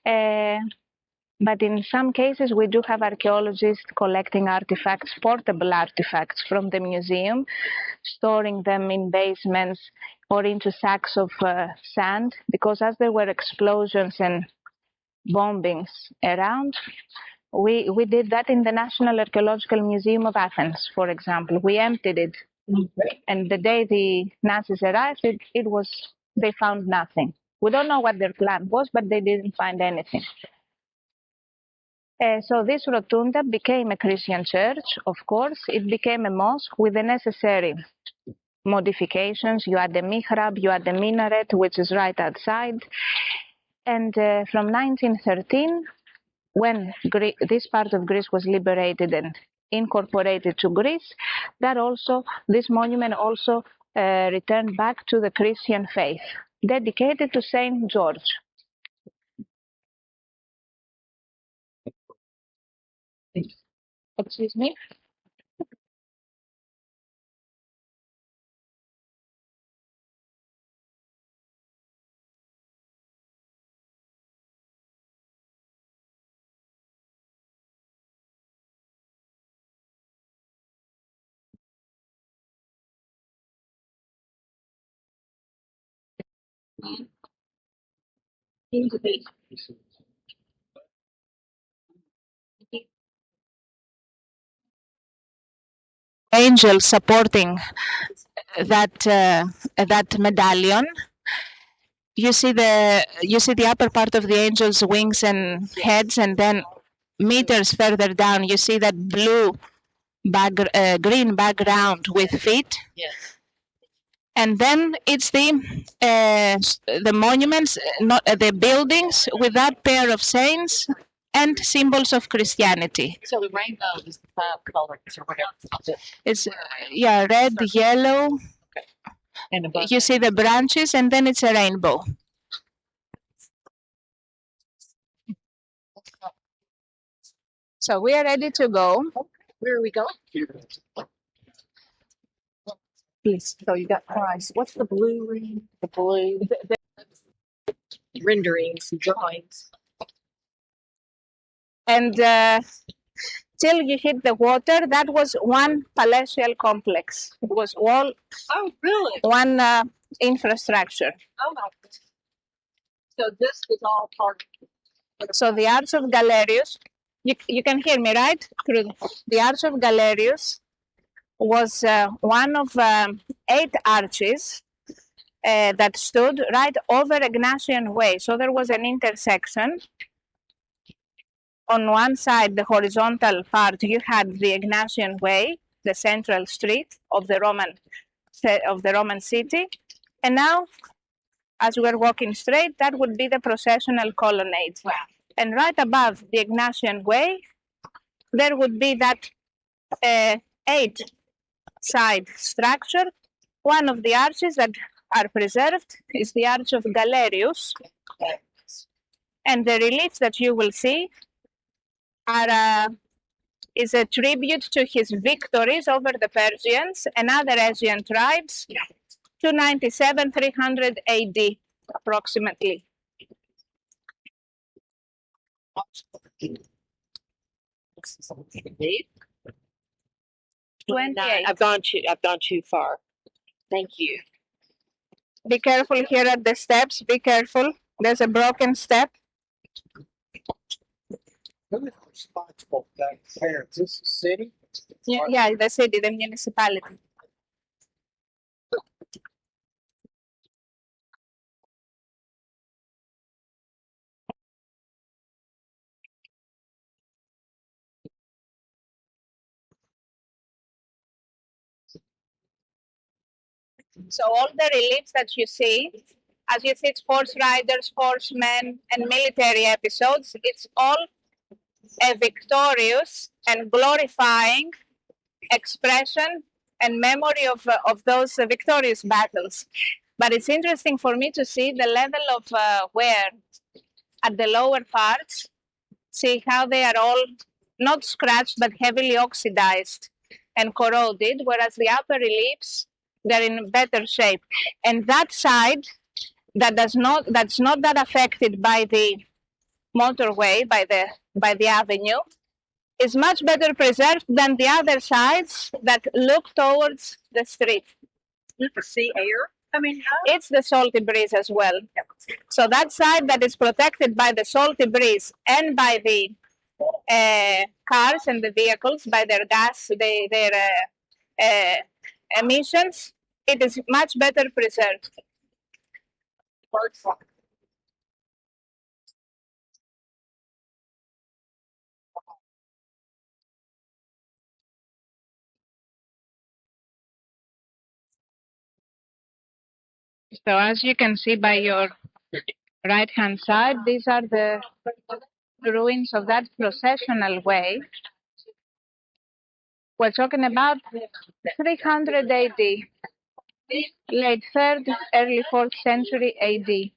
But in some cases, we do have archaeologists collecting artifacts, portable artifacts from the museum, storing them in basements or into sacks of sand, because as there were explosions and bombings around, we did that in the National Archaeological Museum of Athens, for example. We emptied it, and the day the Nazis arrived, they found nothing. We don't know what their plan was, but they didn't find anything. So this rotunda became a Christian church, of course. It became a mosque with the necessary modifications. You add the mihrab, you add the minaret, which is right outside. And from 1913, when this part of Greece was liberated and incorporated to Greece, this monument also returned back to the Christian faith, dedicated to Saint George. Excuse me? Angel supporting that medallion. You see the upper part of the angel's wings and heads, and then meters further down, you see that green background with feet. Yes. And then it's the monuments, not the buildings with that pair of saints and symbols of Christianity. So the rainbow is the 5 colors or whatever. It's red, yellow. And above You see the branches, and then it's a rainbow. So we are ready to go. Where are we going? Please. So you got Christ. What's the blue ring? The blue renderings, drawings. And till you hit the water. That was one palatial complex. It was all Oh, really? one infrastructure. Oh, my goodness. So this was all part of So the Arch of Galerius, you can hear me, right? The Arch of Galerius was one of 8 arches that stood right over Egnatian Way. So there was an intersection. On one side, the horizontal part, you had the Egnatian Way, the central street of the Roman city, and now, as we are walking straight, that would be the processional colonnade. Wow. And right above the Egnatian Way, there would be that 8-side structure. One of the arches that are preserved is the Arch of Galerius, and the reliefs that you will see are is a tribute to his victories over the Persians and other Asian tribes, 297-300 AD approximately. Eight? 28. I've gone too far. Thank you. Be careful here at the steps. Be careful. There's a broken step. Who is responsible for that fair? Is this the city? Yeah, the city, the municipality. So all the reliefs that you see, as you see, it's horse riders, horsemen, and military episodes. It's all a victorious and glorifying expression and memory of those victorious battles. But it's interesting for me to see the level of wear at the lower parts. See how they are all not scratched but heavily oxidized and corroded, whereas the upper reliefs, they're in better shape. And that side that's not that affected by the motorway, by the avenue, is much better preserved than the other sides that look towards the street. You can see air coming out. It's the salty breeze as well. So that side that is protected by the salty breeze and by the cars and the vehicles, by their gas, their emissions, it is much better preserved. So as you can see by your right-hand side, these are the ruins of that processional way. We're talking about 300 AD, late 3rd, early 4th century AD.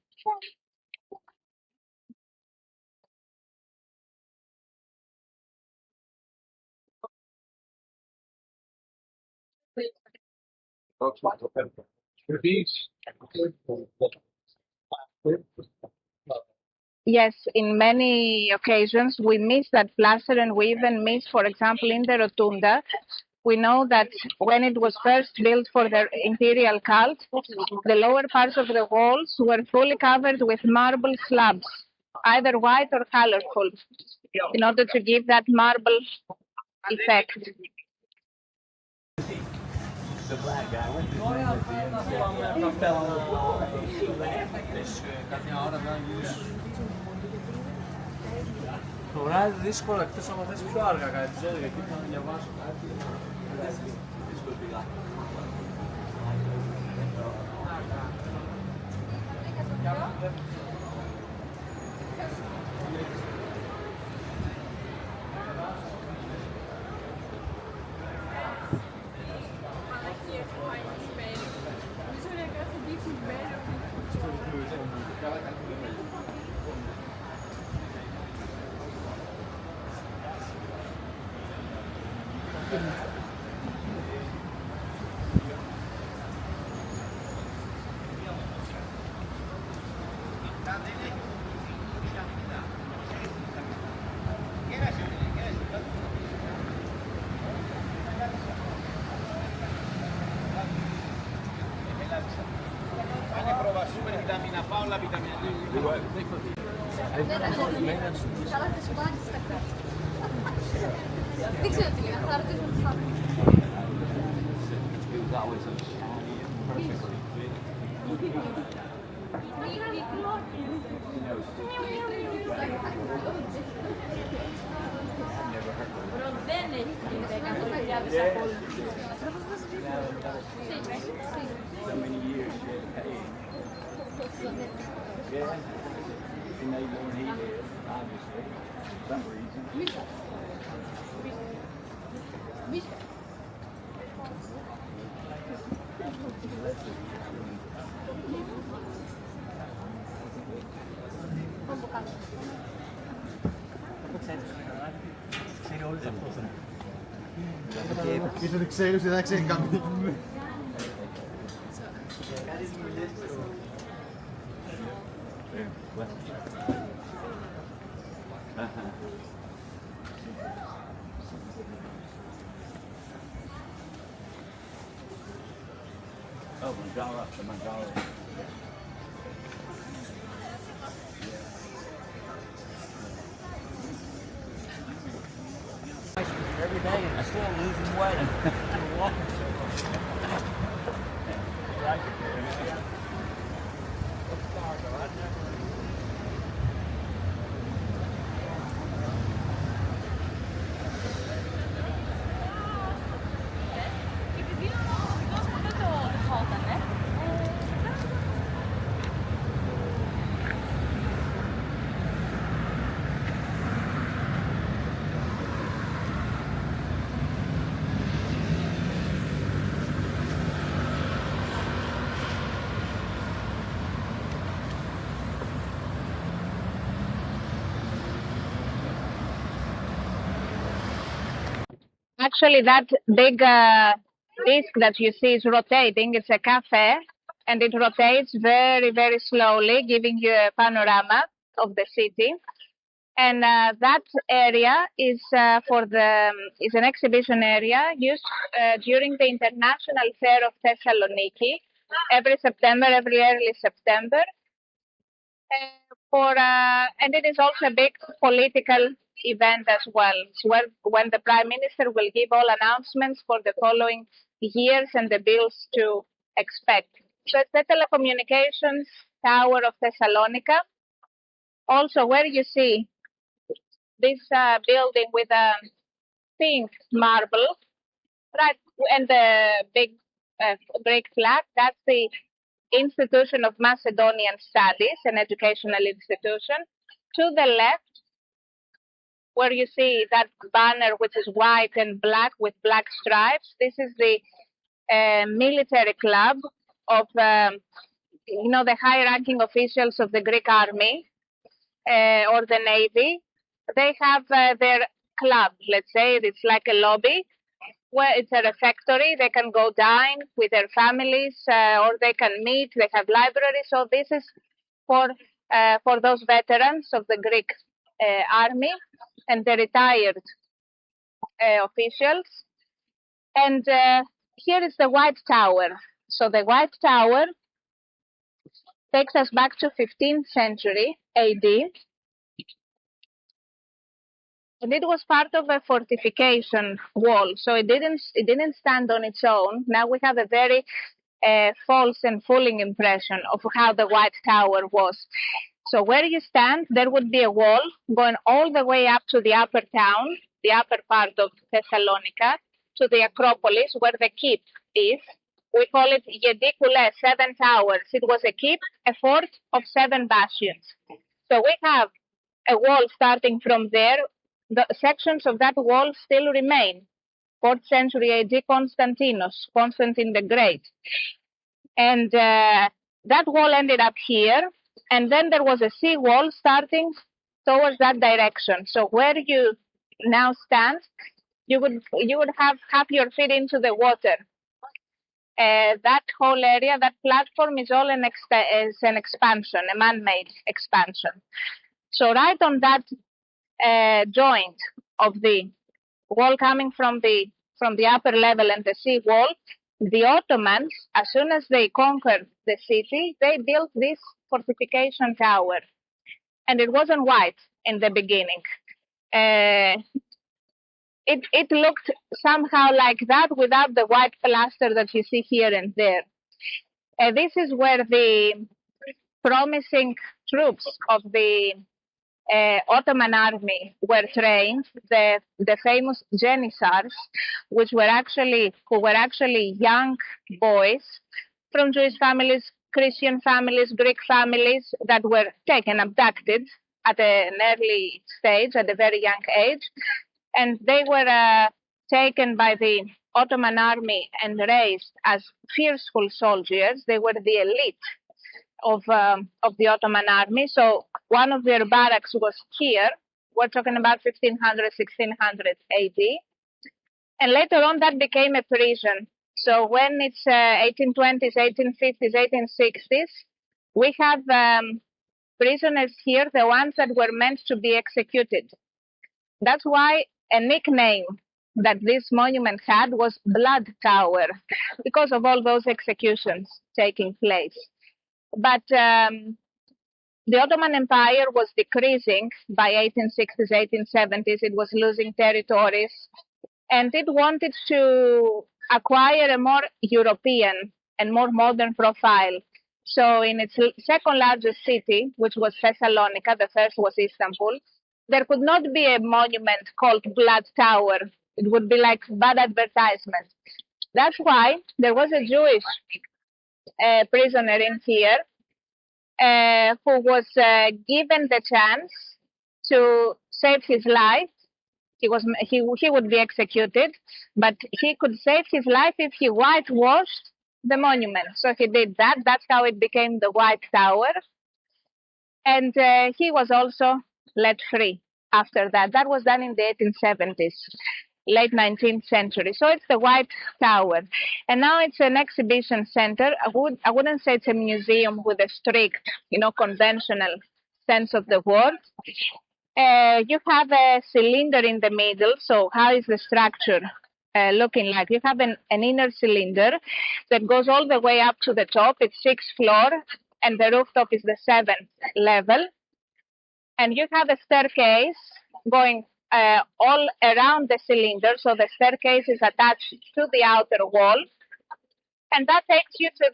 Yes, in many occasions we miss that plaster, and we even miss, for example, in the rotunda, we know that when it was first built for the imperial cult, the lower parts of the walls were fully covered with marble slabs, either white or colorful, in order to give that marble effect. The black guy went to τώρα δύσκολο εκτός άμα θες πιο αργά κάτι ξέρω γιατί θα διαβάσω κάτι. Is het Excel se Excel kan niet. Oh, Mandala, the Mandala. Every day and still losing weight. Actually, that big disc that you see is rotating. It's a cafe, and it rotates very, very slowly, giving you a panorama of the city. And that area is is an exhibition area used during the International Fair of Thessaloniki every September, every early September. And it is also a big political event as well. It's when the Prime Minister will give all announcements for the following years and the bills to expect. So it's the telecommunications tower of Thessalonica. Also, where you see this building with a pink marble, right, and the big Greek flag, that's the Institution of Macedonian Studies, an educational institution. To the left, where you see that banner, which is white and black with black stripes, this is the military club of, the high-ranking officials of the Greek army or the navy. They have their club, let's say. It's like a lobby where it's a refectory. They can go dine with their families or they can meet. They have libraries. So this is for those veterans of the Greek army and the retired officials. And here is the White Tower. So the White Tower takes us back to 15th century AD. And it was part of a fortification wall, so it didn't stand on its own. Now we have a very false and fooling impression of how the White Tower was. So where you stand, there would be a wall going all the way up to the upper town, the upper part of Thessalonica, to the Acropolis, where the keep is. We call it Yedikule, 7 towers. It was a keep, a fort of 7 bastions. So we have a wall starting from there. The sections of that wall still remain. 4th century AD Constantine the Great. And that wall ended up here. And then there was a sea wall starting towards that direction. So where you now stand, you would have your feet into the water. That whole area, that platform is all an expansion, a man-made expansion. So right on that joint of the wall coming from the upper level and the sea wall, the Ottomans, as soon as they conquered the city, they built this fortification tower. And it wasn't white in the beginning. It looked somehow like that without the white plaster that you see here and there. This is where the promising troops of the Ottoman army were trained, the famous Janissars, who were actually young boys from Jewish families, Christian families, Greek families that were abducted at an early stage, at a very young age, and they were taken by the Ottoman army and raised as fearful soldiers. They were the elite of the Ottoman army. So one of their barracks was here. We're talking about 1500, 1600 AD. And later on, that became a prison. So when it's 1820s, 1850s, 1860s, we have prisoners here, the ones that were meant to be executed. That's why a nickname that this monument had was Blood Tower, because of all those executions taking place. But the Ottoman Empire was decreasing by 1860s, 1870s. It was losing territories, and it wanted to acquire a more European and more modern profile. So in its second largest city, which was Thessalonica, the first was Istanbul, there could not be a monument called Blood Tower. It would be like bad advertisement. That's why there was a Jewish prisoner in here who was given the chance to save his life. He would be executed, but he could save his life if he whitewashed the monument. So he did that. That's how it became the White Tower. And he was also let free after that. That was done in the 1870s, late 19th century. So it's the White Tower. And now it's an exhibition center. I wouldn't say it's a museum with a strict, conventional sense of the word. You have a cylinder in the middle. So how is the structure looking like? You have an inner cylinder that goes all the way up to the top. It's 6th floor, and the rooftop is the 7th level. And you have a staircase going all around the cylinder. So the staircase is attached to the outer wall, and that takes you to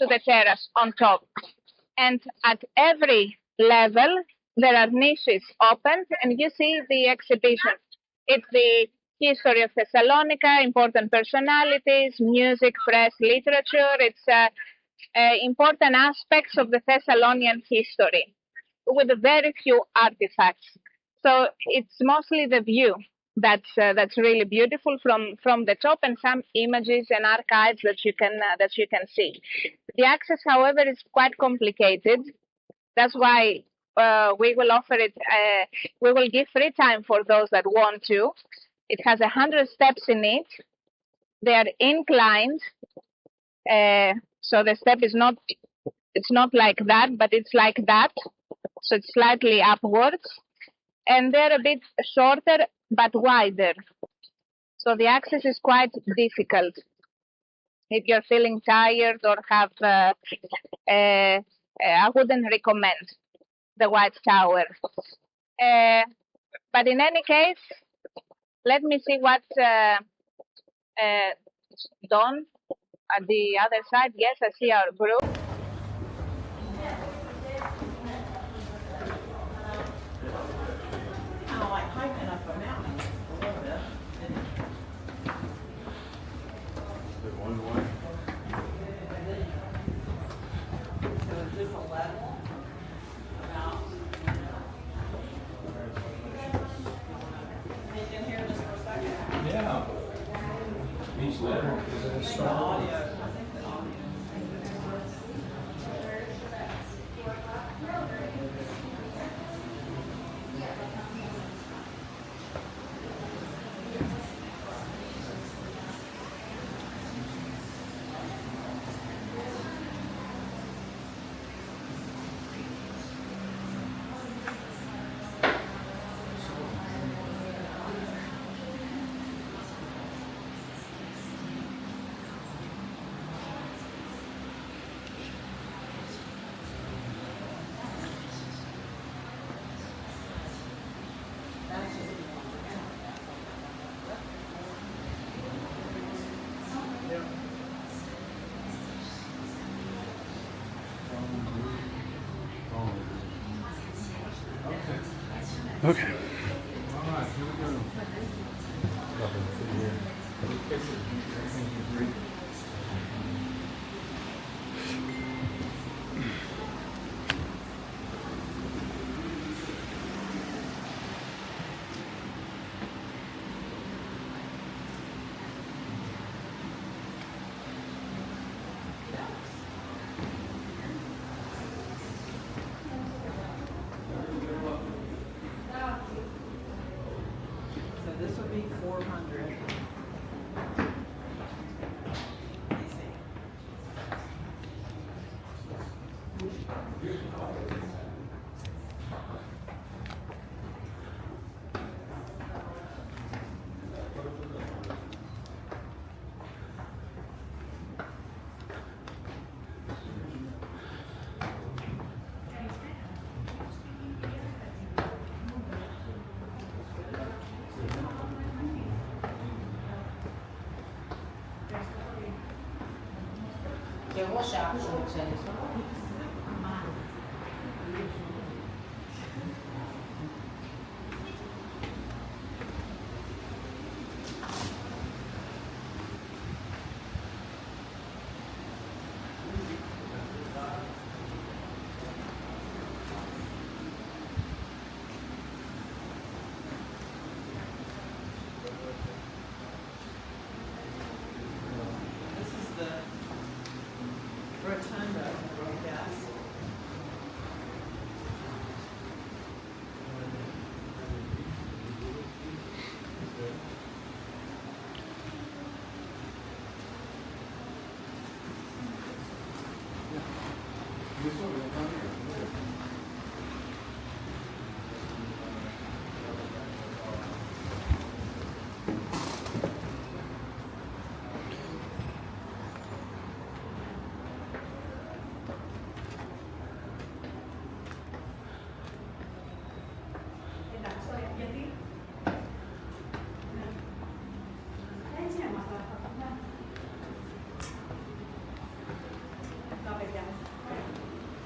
the terrace on top. And at every level, there are niches opened, and you see the exhibition. It's the history of Thessalonica, important personalities, music, press, literature. It's important aspects of the Thessalonian history with very few artifacts. So it's mostly the view that's really beautiful from the top, and some images and archives that you can see. The access, however, is quite complicated. That's why we will offer it. We will give free time for those that want to. It has 100 steps in it. They are inclined, so the step is not. It's not like that, but it's like that. So it's slightly upwards, and they're a bit shorter but wider. So the access is quite difficult. If you're feeling tired or have, I wouldn't recommend the White Tower. But in any case, let me see what's done at the other side. Yes, I see our group. Kind of like hiking up a mountain a little bit. So it's just a level about. Sneak in here just for a second. Yeah. Each letter is a story. I think the audio. Okay. So this would be 400. Και εγώ σε άκουσα, ξέρεις. This is the rotunda, I guess.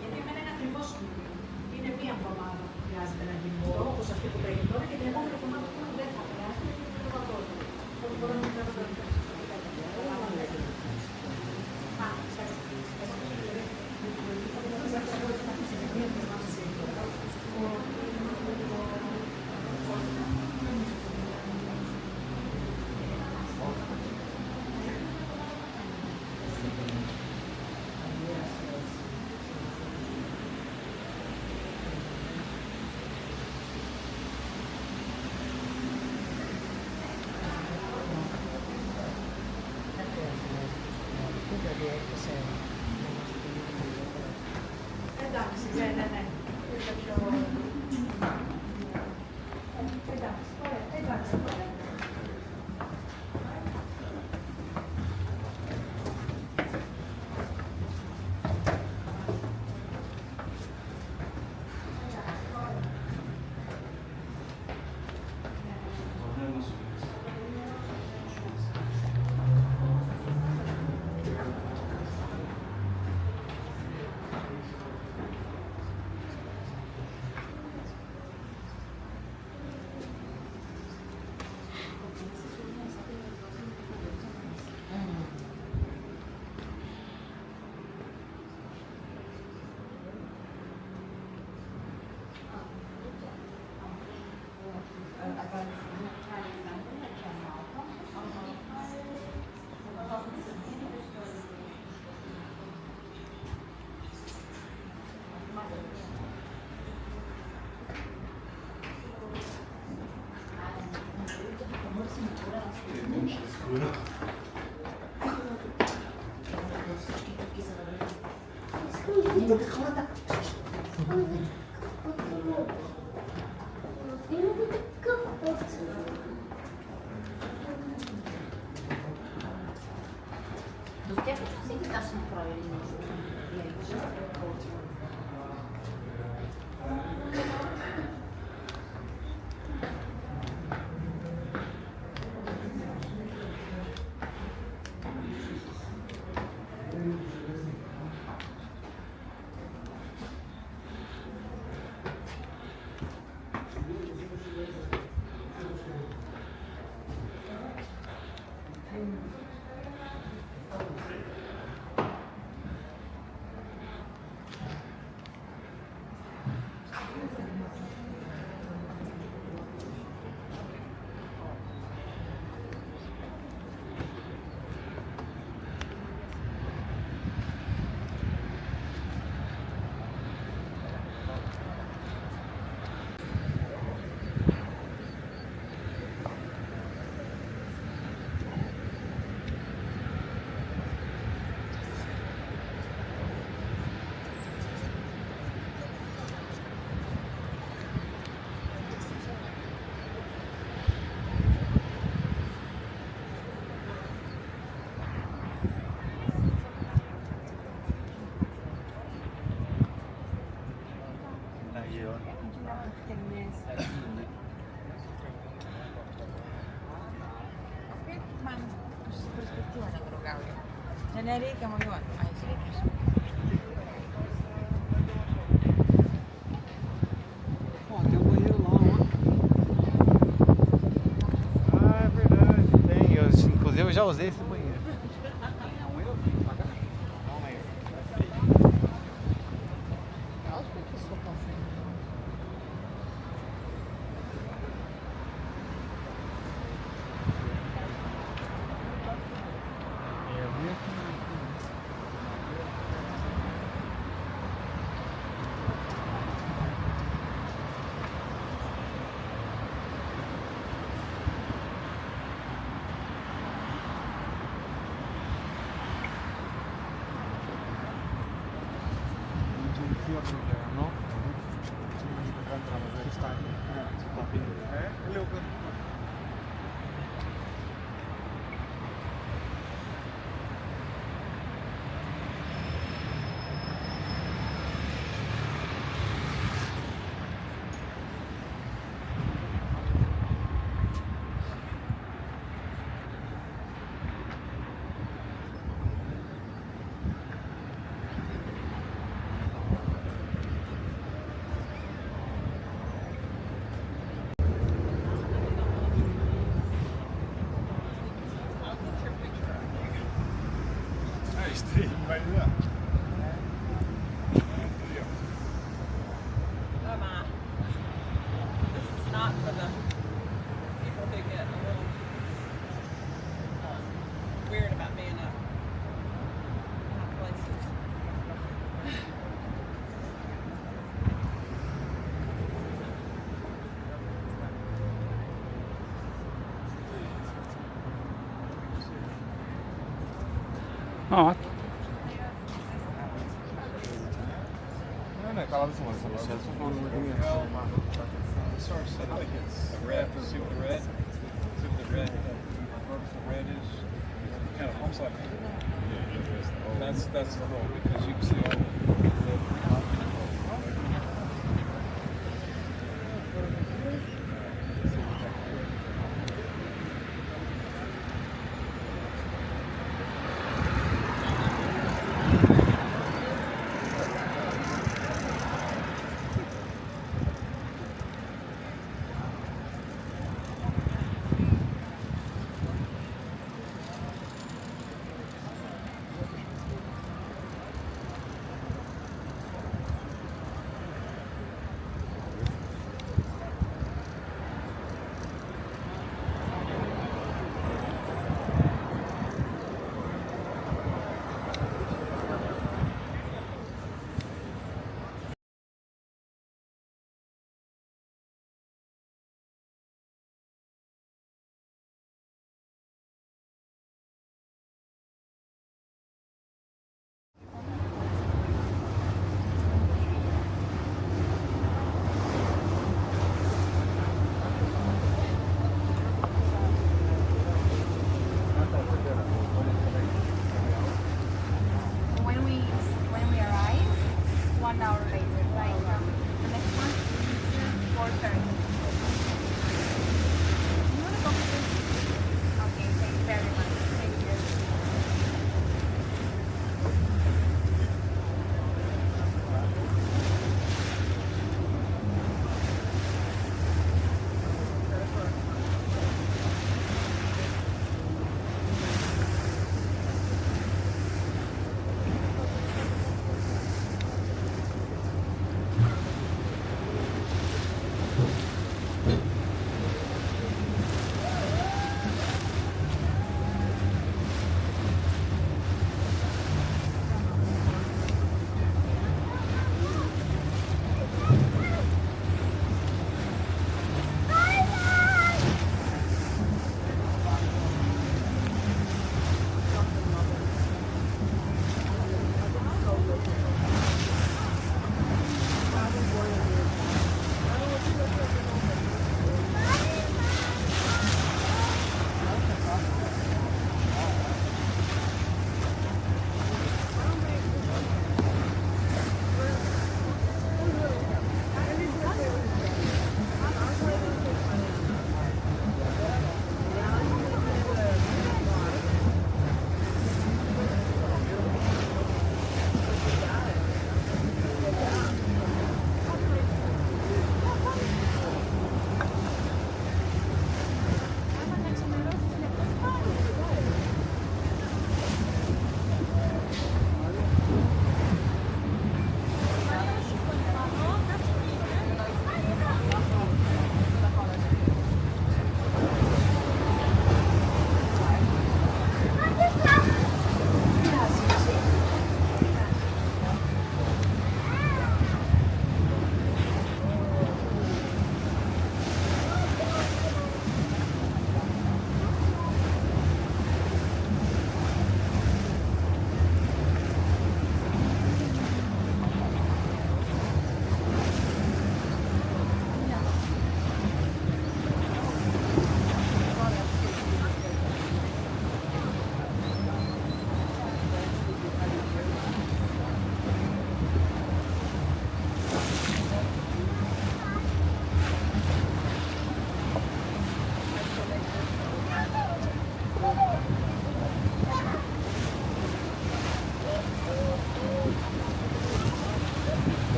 Γιατί εμένα είναι ακριβώς είναι μία εβδομάδα που χρειάζεται να γίνει αυτό, όπως αυτή που τρέχει τώρα, και την επόμενη εβδομάδα που δεν θα χρειάζεται, γιατί είναι το παγόδιο. Οπότε μπορώ να κάνω το εντάξει, ναι. Εντάξει, ωραία, εντάξει, ωραία. Το φτιάχνεις εσύ και τα πρωινή σου. Mam z perspektywy na drogę. Generic, como yo, ahí sí. Ó, tem um banheiro lá, ó. Ah, é verdade. Tem, inclusive eu já usei esse banheiro. No. This is not for the people who get a little weird about being up places. Ja. Nej, kolla det som det känns som någon mer. I think it's the red. See what the red? See what the red, vertical red is? Kind of almost like. That's the hole because you can see all the. When we arrive, 1 hour later, like the next one, 4:30. You wanna go with this? Okay, thank you very much. Thank you.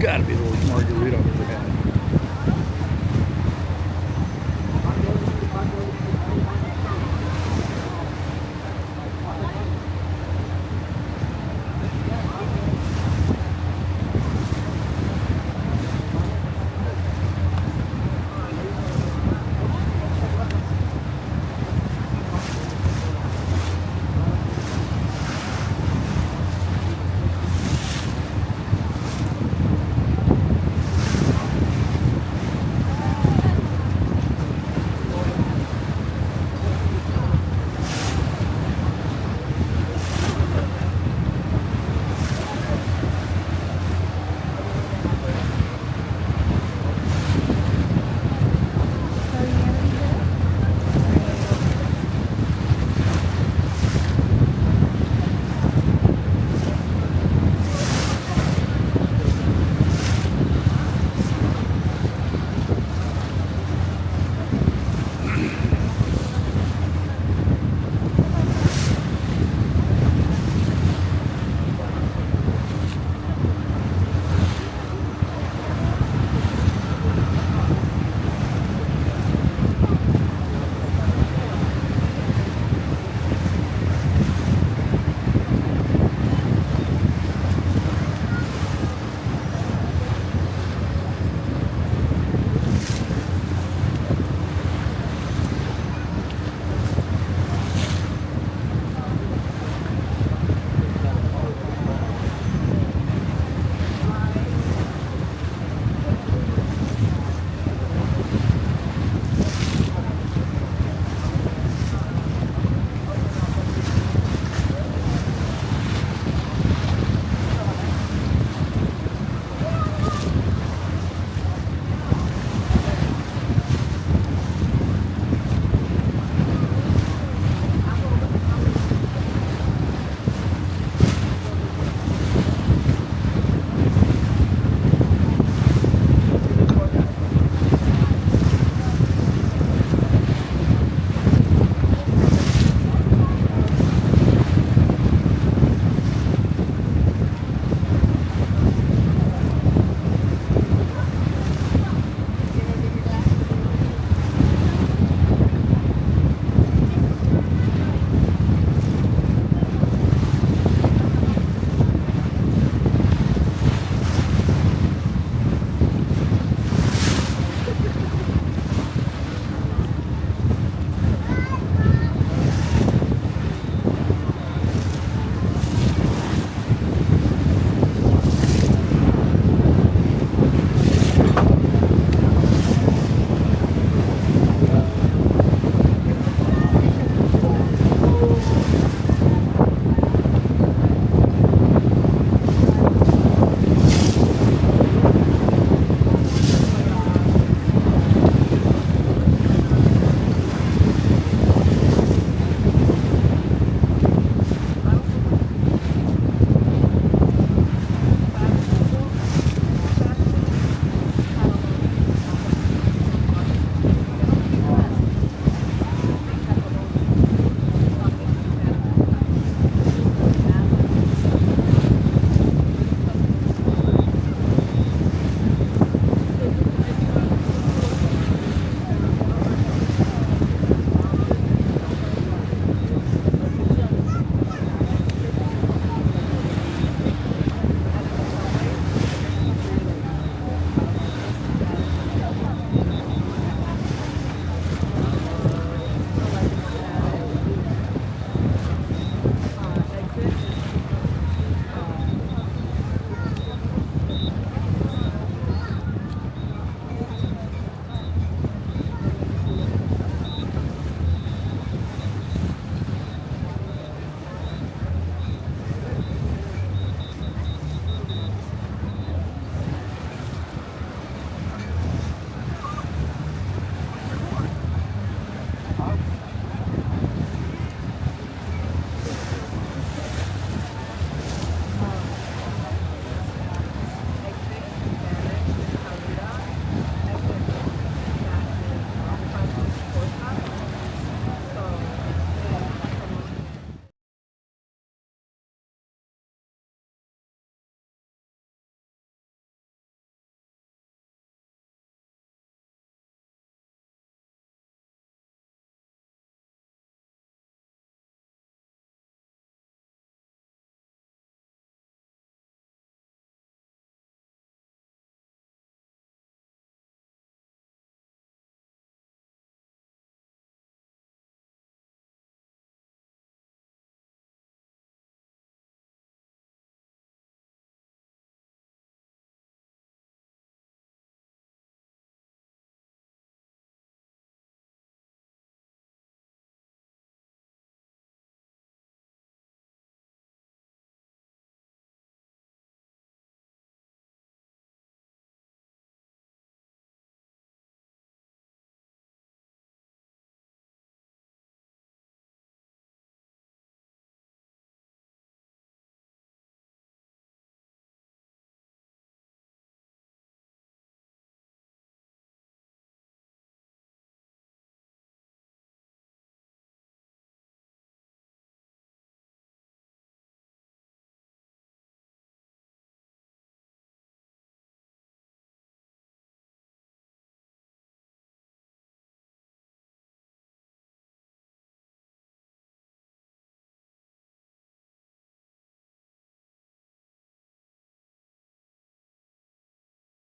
gotta be the margarita.